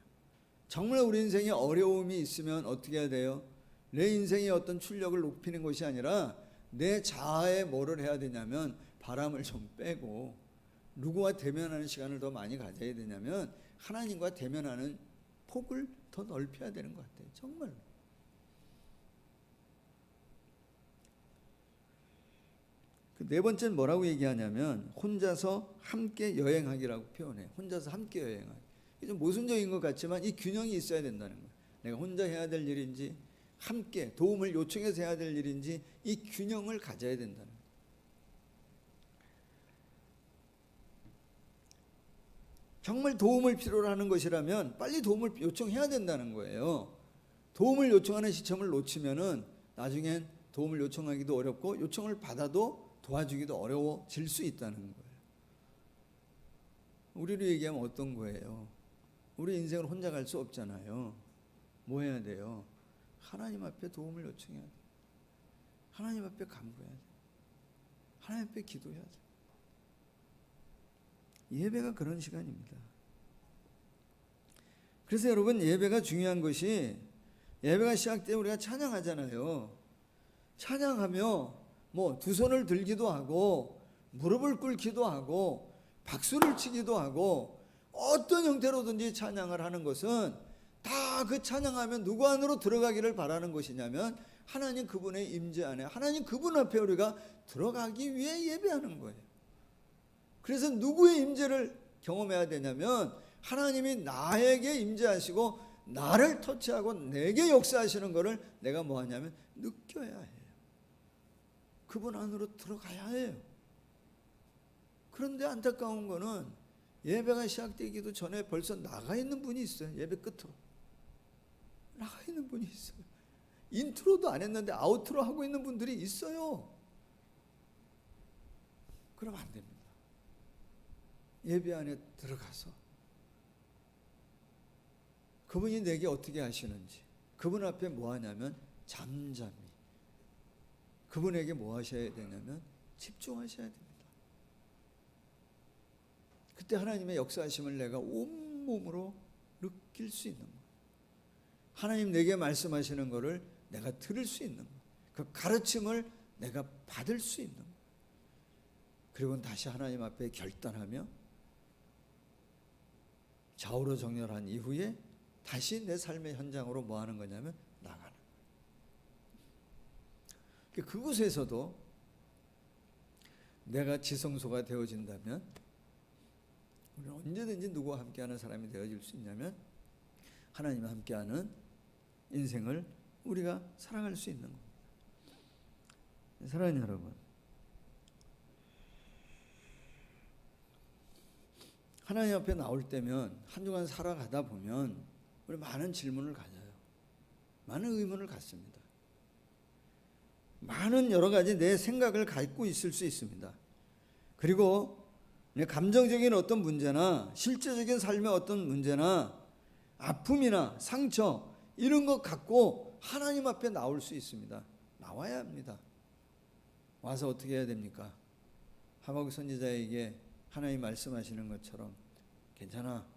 정말 우리 인생에 어려움이 있으면 어떻게 해야 돼요? 내 인생의 어떤 출력을 높이는 것이 아니라 내 자아에 뭐를 해야 되냐면 바람을 좀 빼고, 누구와 대면하는 시간을 더 많이 가져야 되냐면 하나님과 대면하는 폭을 더 넓혀야 되는 것 같아요. 정말. 그 4번째는 뭐라고 얘기하냐면 혼자서 함께 여행하기라고 표현해요. 혼자서 함께 여행하기. 이게 좀 모순적인 것 같지만 이 균형이 있어야 된다는 거예요. 내가 혼자 해야 될 일인지 함께 도움을 요청해서 해야 될 일인지 이 균형을 가져야 된다는 거예요. 정말 도움을 필요로 하는 것이라면 빨리 도움을 요청해야 된다는 거예요. 도움을 요청하는 시점을 놓치면은 나중엔 도움을 요청하기도 어렵고 요청을 받아도 도와주기도 어려워질 수 있다는 거예요. 우리로 얘기하면 어떤 거예요? 우리 인생을 혼자 갈 수 없잖아요. 뭐 해야 돼요? 하나님 앞에 도움을 요청해야 돼. 하나님 앞에 간구해야 돼. 하나님 앞에 기도해야 돼. 예배가 그런 시간입니다. 그래서 여러분, 예배가 중요한 것이, 예배가 시작되면 우리가 찬양하잖아요. 찬양하며 뭐 두 손을 들기도 하고 무릎을 꿇기도 하고 박수를 치기도 하고 어떤 형태로든지 찬양을 하는 것은 다 그 찬양하면 누구 안으로 들어가기를 바라는 것이냐면 하나님 그분의 임재 안에, 하나님 그분 앞에 우리가 들어가기 위해 예배하는 거예요. 그래서 누구의 임재를 경험해야 되냐면 하나님이 나에게 임재하시고 나를 터치하고 내게 역사하시는 것을 내가 뭐 하냐면 느껴야 해요. 그분 안으로 들어가야 해요. 그런데 안타까운 거는 예배가 시작되기도 전에 벌써 나가 있는 분이 있어요. 예배 끝으로 나가 있는 분이 있어요. 인트로도 안 했는데 아우트로 하고 있는 분들이 있어요. 그러면 안 됩니다. 예배 안에 들어가서 그분이 내게 어떻게 하시는지, 그분 앞에 뭐 하냐면 잠잠히, 그분에게 뭐 하셔야 되냐면 집중하셔야 됩니다. 그때 하나님의 역사하심을 내가 온몸으로 느낄 수 있는 거예요. 하나님 내게 말씀하시는 것을 내가 들을 수 있는 거예요. 그 가르침을 내가 받을 수 있는 거예요. 그리고 다시 하나님 앞에 결단하며 좌우로 정렬한 이후에 다시 내 삶의 현장으로 뭐 하는 거냐면 나가는 거예요. 그곳에서도 내가 지성소가 되어진다면 우리는 언제든지 누구와 함께하는 사람이 되어질 수 있냐면 하나님과 함께하는 인생을 우리가 살아갈 수 있는 겁니다. 사랑하는 여러분, 하나님 앞에 나올 때면 한 주간 살아가다 보면 우리 많은 질문을 가져요. 많은 의문을 갖습니다. 많은 여러 가지 내 생각을 갖고 있을 수 있습니다. 그리고 감정적인 어떤 문제나 실제적인 삶의 어떤 문제나 아픔이나 상처 이런 것 갖고 하나님 앞에 나올 수 있습니다. 나와야 합니다. 와서 어떻게 해야 됩니까? 하박국 선지자에게 하나님 말씀하시는 것처럼 괜찮아,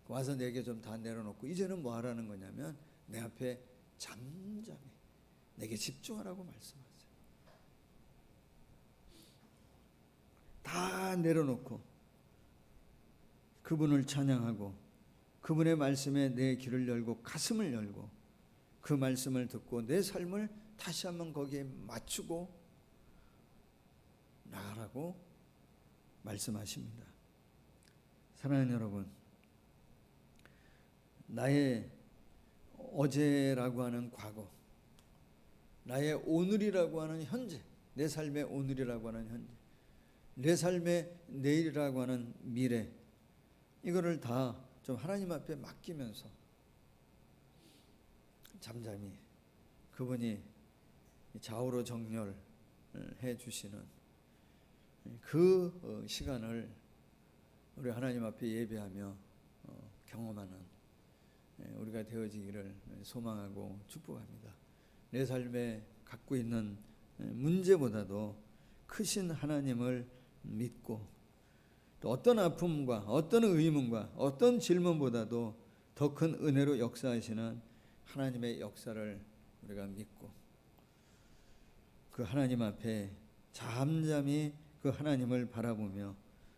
와서 내게 좀 다 내려놓고 이제는 뭐 하라는 거냐면 내 앞에 잠잠히 내게 집중하라고 말씀하세요. 다 내려놓고 그분을 찬양하고 그분의 말씀에 내 귀를 열고 가슴을 열고 그 말씀을 듣고 내 삶을 다시 한번 거기에 맞추고 나가라고 말씀하십니다. 사랑하는 여러분, 나의 어제라고 하는 과거, 나의 오늘이라고 하는 현재, 내 삶의 오늘이라고 하는 현재, 내 삶의 내일이라고 하는 미래, 이거를 다 좀 하나님 앞에 맡기면서 잠잠히 그분이 좌우로 정렬해 주시는 그 시간을 우리 하나님 앞에 예배하며 경험하는 우리가 되어지기를 소망하고 축복합니다. 내 삶에 갖고 있는 문제보다도 크신 하나님을 믿고 또 어떤 아픔과 어떤 의문과 어떤 질문보다도 더 큰 은혜로 역사하시는 하나님의 역사를 우리가 믿고 그 하나님 앞에 잠잠히 그 하나님을 바라보며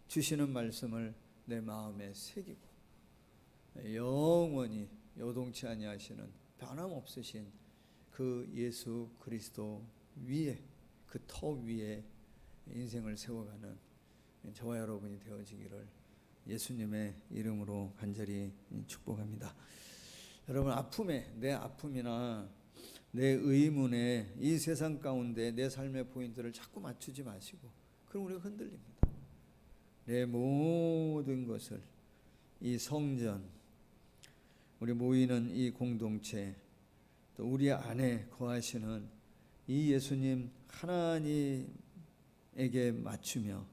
주시는 말씀을 내 마음에 새기고 영원히 요동치 아니하시는 변함없으신 그 예수 그리스도 위에, 그 터 위에 인생을 세워가는 저와 여러분이 되어지기를 예수님의 이름으로 간절히 축복합니다. 여러분, 아픔에, 내 아픔이나 내 의문에 이 세상 가운데 내 삶의 포인트를 자꾸 맞추지 마시고 그럼 우리가 흔들립니다. 내 모든 것을 이 성전, 우리 모이는 이 공동체, 또 우리 안에 거하시는 이 예수님 하나님에게 맞추며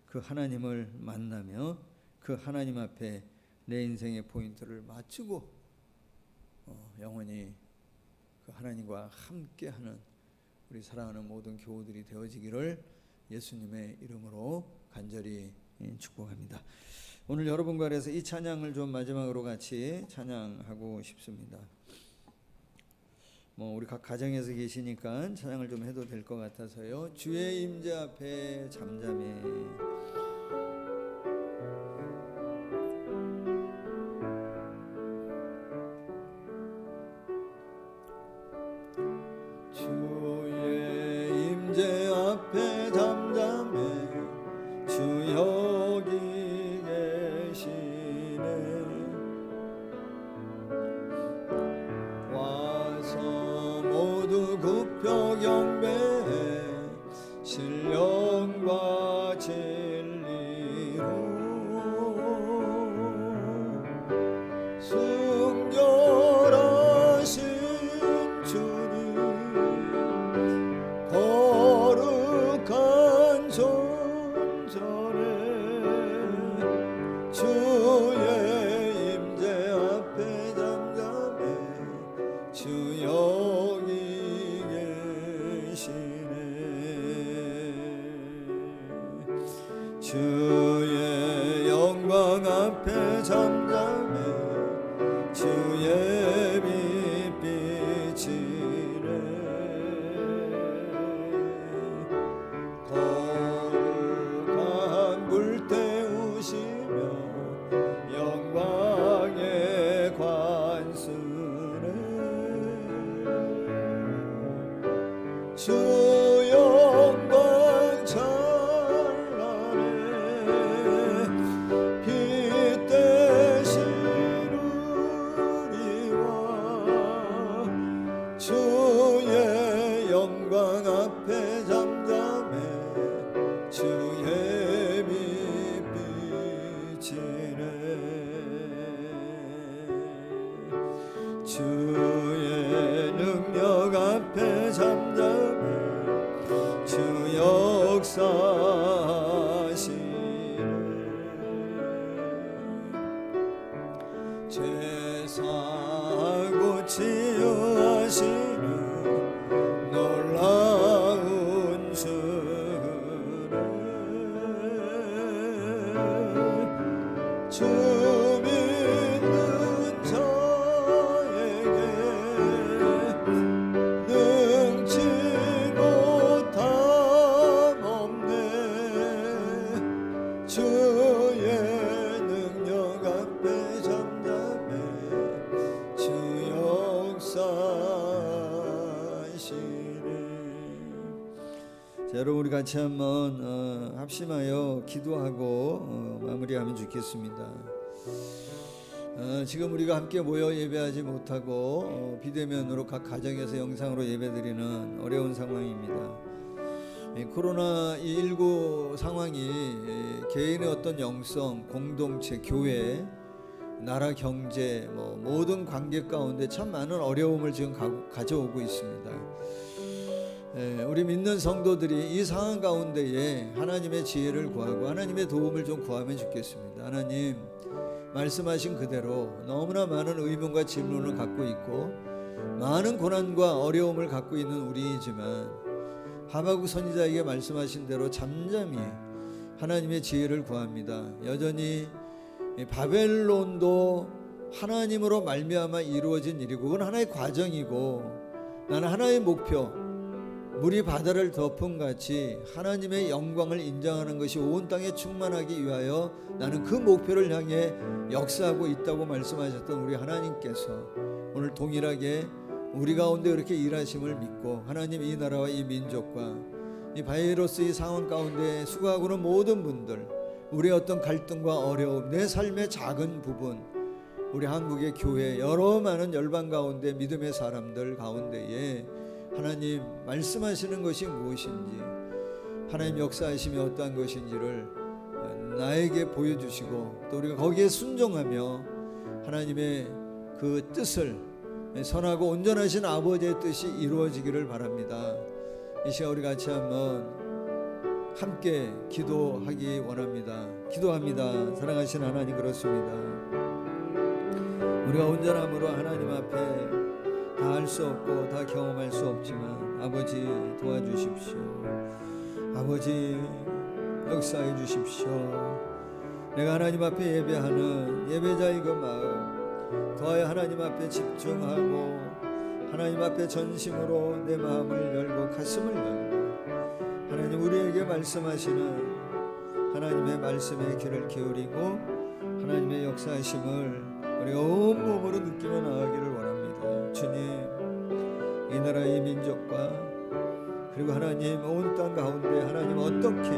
그 하나님을 만나며 그 하나님 앞에 내 인생의 포인트를 맞추고 영원히 그 하나님과 함께하는 우리 사랑하는 모든 교우들이 되어지기를 예수님의 이름으로 간절히 축복합니다. 오늘 여러분과 그래서 이 찬양을 좀 마지막으로 같이 찬양하고 싶습니다. 우리 각 가정에서 계시니까 찬양을 좀 해도 될 것 같아서요. 주의 임재 앞에 잠잠해. 주의 임재 앞에 잠잠해 주 여기 계시네. 와서 모두 굽혀 경배해 신령과 진리로 순결하신 주님 거룩한 존전에 주의 임재 앞에 잠잠해 주 여기 계시네. 주의 영광 앞에 잠잠해 주의 빛비치네. 거룩한 불 태우시며 영광의 관수네. 주 영광 찬란해 빛 대신 우리와 주의 영광 앞에 잠잠해 주의 빛 비치네. 주의 능력 앞에 잠잠해 주 역사하시네. 제사하고 치유하시는 놀라운 주네. 주 믿는 자에게 능치 못함 없네. 주의 능력 앞에 잠잠해 주 역사하시네. 자, 여러분 우리 같이 한번 합심하여 기도하고 마무리하면 좋겠습니다. 지금 우리가 함께 모여 예배하지 못하고 비대면으로 각 가정에서 영상으로 예배드리는 어려운 상황입니다. 코로나19 상황이 개인의 어떤 영성, 공동체, 교회, 나라 경제, 모든 관계 가운데 참 많은 어려움을 지금 가져오고 있습니다. 우리 믿는 성도들이 이 상황 가운데에 하나님의 지혜를 구하고 하나님의 도움을 좀 구하면 좋겠습니다. 하나님, 말씀하신 그대로 너무나 많은 의문과 질문을 갖고 있고 많은 고난과 어려움을 갖고 있는 우리이지만 하박국 선지자에게 말씀하신 대로 잠잠히 하나님의 지혜를 구합니다. 여전히 바벨론도 하나님으로 말미암아 이루어진 일이고 그건 하나의 과정이고 나는 하나의 목표, 물이 바다를 덮음 같이 하나님의 영광을 인정하는 것이 온 땅에 충만하기 위하여 나는 그 목표를 향해 역사하고 있다고 말씀하셨던 우리 하나님께서 오늘 동일하게 우리 가운데 그렇게 일하심을 믿고 하나님 이 나라와 이 민족과 이 바이러스 이 상황 가운데 수고하고는 모든 분들, 우리의 어떤 갈등과 어려움, 내 삶의 작은 부분, 우리 한국의 교회 여러 많은 열방 가운데 믿음의 사람들 가운데에 하나님 말씀하시는 것이 무엇인지, 하나님 역사하심이 어떠한 것인지를 나에게 보여주시고 또 우리가 거기에 순종하며 하나님의 그 뜻을, 선하고 온전하신 아버지의 뜻이 이루어지기를 바랍니다. 이 시간 우리 같이 한번 함께 기도하기 원합니다. 기도합니다. 사랑하신 하나님, 그렇습니다. 우리가 온전함으로 하나님 앞에 다 할 수 없고 다 경험할 수 없지만 아버지 도와주십시오. 아버지 역사해 주십시오. 내가 하나님 앞에 예배하는 예배자의 그 마음 더하여 하나님 앞에 집중하고 하나님 앞에 전심으로 내 마음을 열고 가슴을 열고 하나님 우리에게 말씀하시는 하나님의 말씀에 귀를 기울이고 하나님의 역사하심을 우리가 온몸으로 느끼며 나아가기를 원합니다. 주님, 이 나라의 민족과 그리고 하나님 온 땅 가운데 하나님 어떻게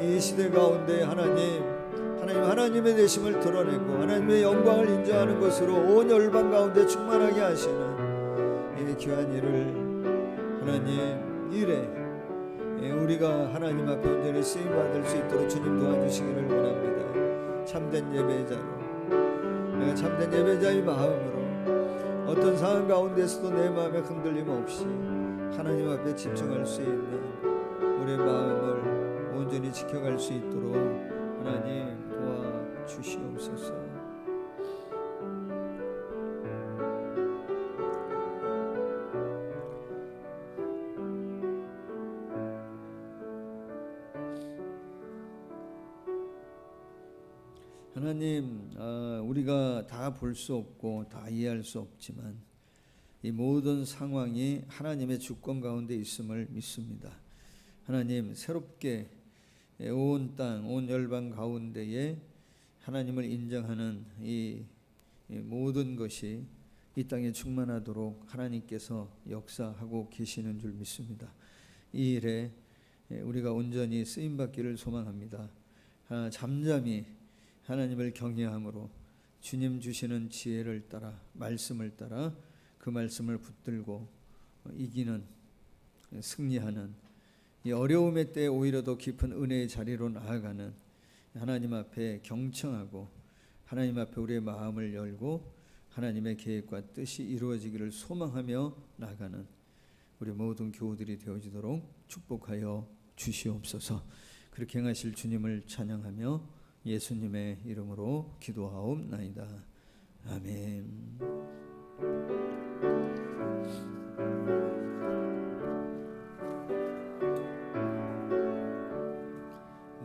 이 시대 가운데 하나님의 되심을 드러내고 하나님의 영광을 인정하는 것으로 온 열방 가운데 충만하게 하시는 이 귀한 일을 하나님 일에 우리가 하나님 앞에 온전히 쓰임받을 수 있도록 주님 도와주시기를 원합니다. 참된 예배자로 내가 참된 예배자의 마음으로 어떤 상황 가운데서도 내 마음에 흔들림 없이 하나님 앞에 집중할 수 있는 우리의 마음을 온전히 지켜갈 수 있도록 하나님 도와주시옵소서. 하나님, 우리가 다 볼 수 없고 다 이해할 수 없지만 이 모든 상황이 하나님의 주권 가운데 있음을 믿습니다. 하나님, 새롭게 온 땅, 온 열방 가운데에 하나님을 인정하는 이 모든 것이 이 땅에 충만하도록 하나님께서 역사하고 계시는 줄 믿습니다. 이 일에 우리가 온전히 쓰임받기를 소망합니다. 잠잠히 하나님을 경외함으로 주님 주시는 지혜를 따라 말씀을 따라 그 말씀을 붙들고 이기는 승리하는 이 어려움의 때에 오히려 더 깊은 은혜의 자리로 나아가는 하나님 앞에 경청하고 하나님 앞에 우리의 마음을 열고 하나님의 계획과 뜻이 이루어지기를 소망하며 나아가는 우리 모든 교우들이 되어지도록 축복하여 주시옵소서. 그렇게 행하실 주님을 찬양하며 예수님의 이름으로 기도하옵나이다. 아멘.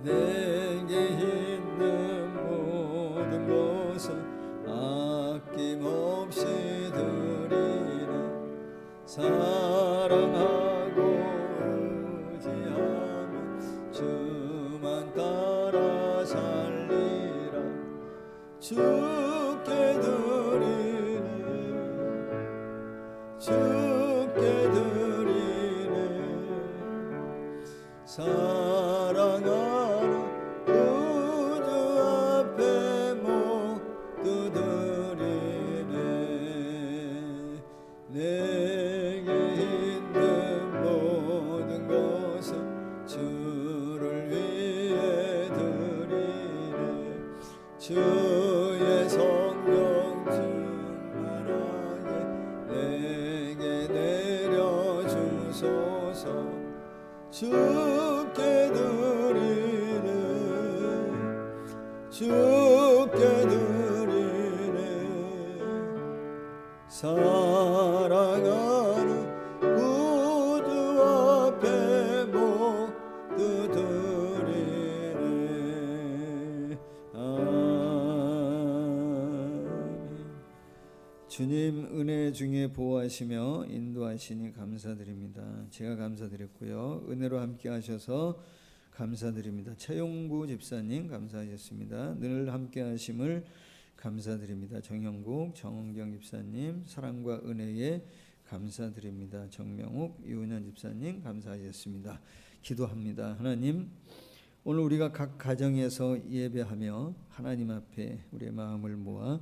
내게 있는 모든 것을 아낌없이 드리라. 사랑하고 의지하며 주만 따라 살리라. 주께 드리네, 주께 드리네. 사랑하는 구주 앞에 모두 드리네. 내게 있는 모든 것을 주를 위해 드리네. 주의 성령 충만하게 내게 내려주소서. 주께 드리네, 주께 드리네. 사랑하는 구주 앞에 모두 드리네. 아멘. 주님 은혜 중에 보호하시며 인도하시니 감사드립니다. 제가 감사드렸고요. 은혜로 함께 하셔서 감사드립니다. 최용구 집사님 감사하셨습니다. 늘 함께 하심을 감사드립니다. 정영국, 정은경 집사님 사랑과 은혜에 감사드립니다. 정명욱, 이훈현 집사님 감사하셨습니다. 기도합니다. 하나님, 오늘 우리가 각 가정에서 예배하며 하나님 앞에 우리의 마음을 모아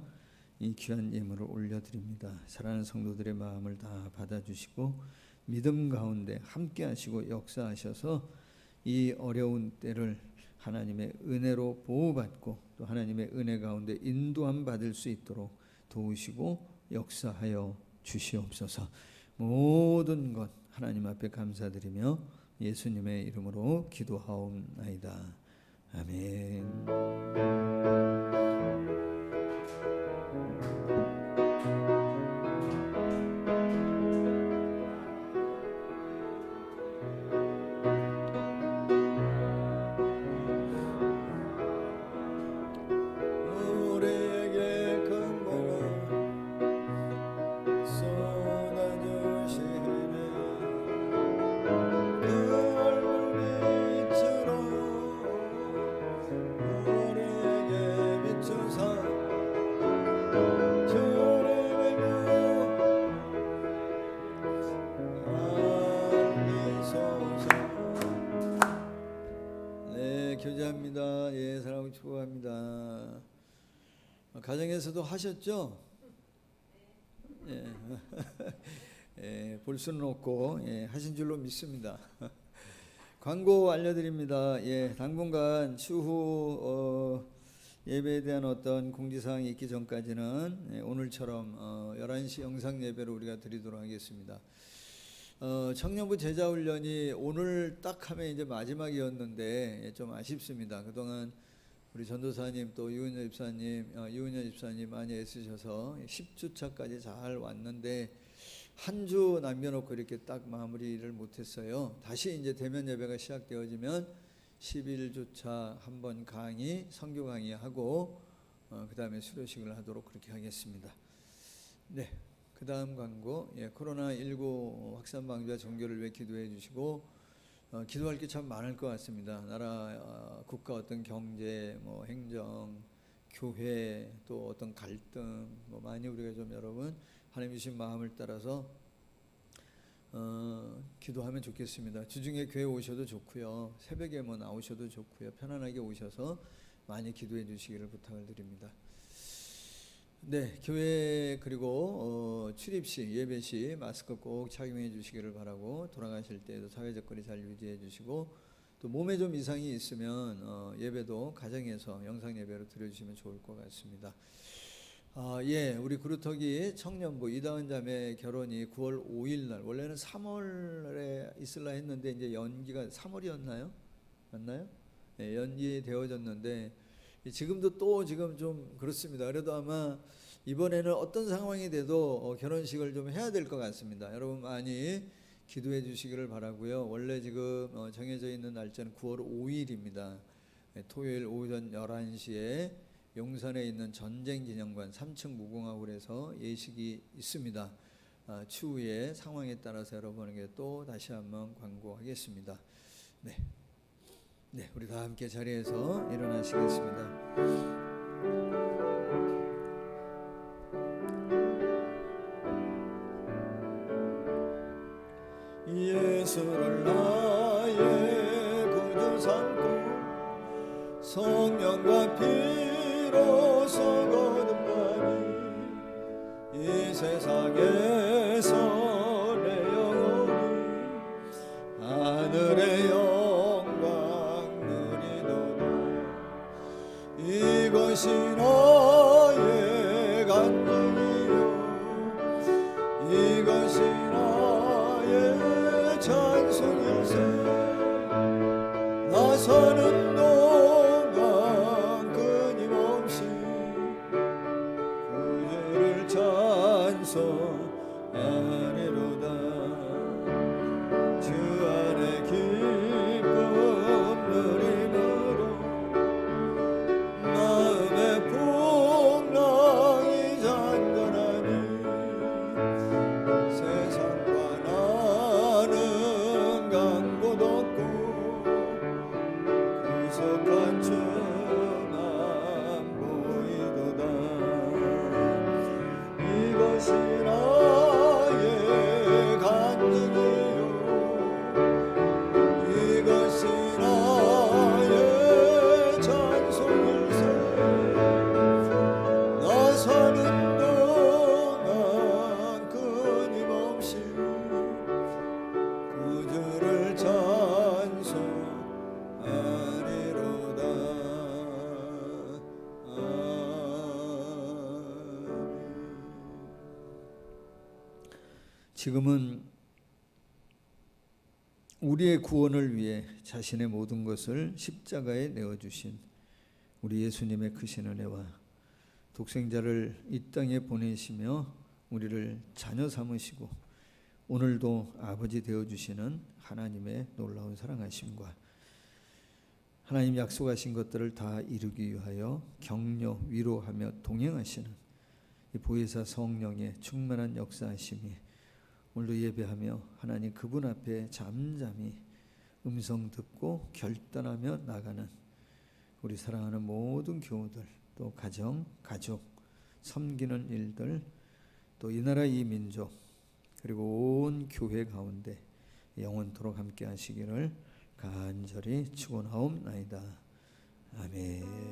이 귀한 예물을 올려드립니다. 사랑하는 성도들의 마음을 다 받아주시고 믿음 가운데 함께 하시고 역사하셔서 이 어려운 때를 하나님의 은혜로 보호받고 또 하나님의 은혜 가운데 인도함 받을 수 있도록 도우시고 역사하여 주시옵소서. 모든 것 하나님 앞에 감사드리며 예수님의 이름으로 기도하옵나이다. 아멘. 우리에게 근본을 쏟아주시네. 그 얼굴 빛으로 우리에게 비추사 주님의 무 알리소서. 네, 교제합니다. 예, 사랑하고 축복합니다. 가정에서도 하셨죠? 예. 예, 볼 수는 없고 예, 하신 줄로 믿습니다. 광고 알려드립니다. 예, 당분간 추후 예배에 대한 어떤 공지사항이 있기 전까지는 예, 오늘처럼 11시 영상 예배를 우리가 드리도록 하겠습니다. 청년부 제자훈련이 오늘 딱 하면 이제 마지막이었는데 예, 좀 아쉽습니다. 그동안 우리 전도사님 또 유은여 집사님 많이 애쓰셔서 10주차까지 잘 왔는데 한 주 남겨놓고 이렇게 딱 마무리를 못했어요. 다시 이제 대면 예배가 시작되어지면 11주차 한번 강의, 선교 강의하고 그 다음에 수료식을 하도록 그렇게 하겠습니다. 네, 그 다음 광고. 예, 코로나19 확산 방지와 종교를 위해 기도해 주시고 기도할 게 참 많을 것 같습니다. 나라, 국가 어떤 경제, 뭐 행정, 교회 또 어떤 갈등 뭐 많이 우리가 좀 여러분 하나님 주신 마음을 따라서 기도하면 좋겠습니다. 주중에 교회 오셔도 좋고요. 새벽에 뭐 나오셔도 좋고요. 편안하게 오셔서 많이 기도해 주시기를 부탁을 드립니다. 네, 교회 그리고 출입시, 예배시 마스크 꼭 착용해 주시기를 바라고 돌아가실 때에도 사회적 거리 잘 유지해 주시고 또 몸에 좀 이상이 있으면 예배도 가정에서 영상 예배로 드려주시면 좋을 것 같습니다. 예, 우리 그루터기 청년부 이다은 자매 결혼이 9월 5일 날 원래는 3월에 있으려 했는데 이제 연기가 3월이었나요? 맞나요? 네, 연기되어졌는데 지금도 또 지금 좀 그렇습니다. 그래도 아마 이번에는 어떤 상황이 돼도 결혼식을 좀 해야 될 것 같습니다. 여러분 많이 기도해 주시기를 바라고요. 원래 지금 정해져 있는 날짜는 9월 5일입니다. 토요일 오전 11시에 용산에 있는 전쟁기념관 3층 무궁화홀에서 예식이 있습니다. 추후에 상황에 따라서 여러분에게 또 다시 한번 광고하겠습니다. 네. 네, 우리 다 함께 자리에서 일어나시겠습니다. 예수를 나의 구주 삼고 성령과 피로서 거듭나니 이 세상에서 내 영혼이 하늘의 영광 누리도다. 이것이 나의 간증이요 이것이 나의 찬송일세. 나 사는 동안 끊임없이 구주를 찬송하리로다. 주 안에 기쁨 누리므로 마음의 풍랑이 잔잔하니 세상과 나는 강곳 없고 구속한 주만 보이도다. 이것이 나의 간증이요 이것이 나의 찬송일세. 나 사는 동안 끊임없이 구주를 찬송하리로다. 지금은 우리의 구원을 위해 자신의 모든 것을 십자가에 내어주신 우리 예수님의 크신 은혜와 독생자를 이 땅에 보내시며 우리를 자녀 삼으시고 오늘도 아버지 되어주시는 하나님의 놀라운 사랑하심과 하나님 약속하신 것들을 다 이루기 위하여 격려, 위로하며 동행하시는 이 보혜사 성령의 충만한 역사하심이 오늘도 예배하며 하나님 그분 앞에 잠잠히 음성 듣고 결단하며 나가는 우리 사랑하는 모든 교우들, 또 가정, 가족, 섬기는 일들, 또 이 나라 이 민족, 그리고 온 교회 가운데 영원토록 함께 하시기를 간절히 축원하옵나이다. 아멘.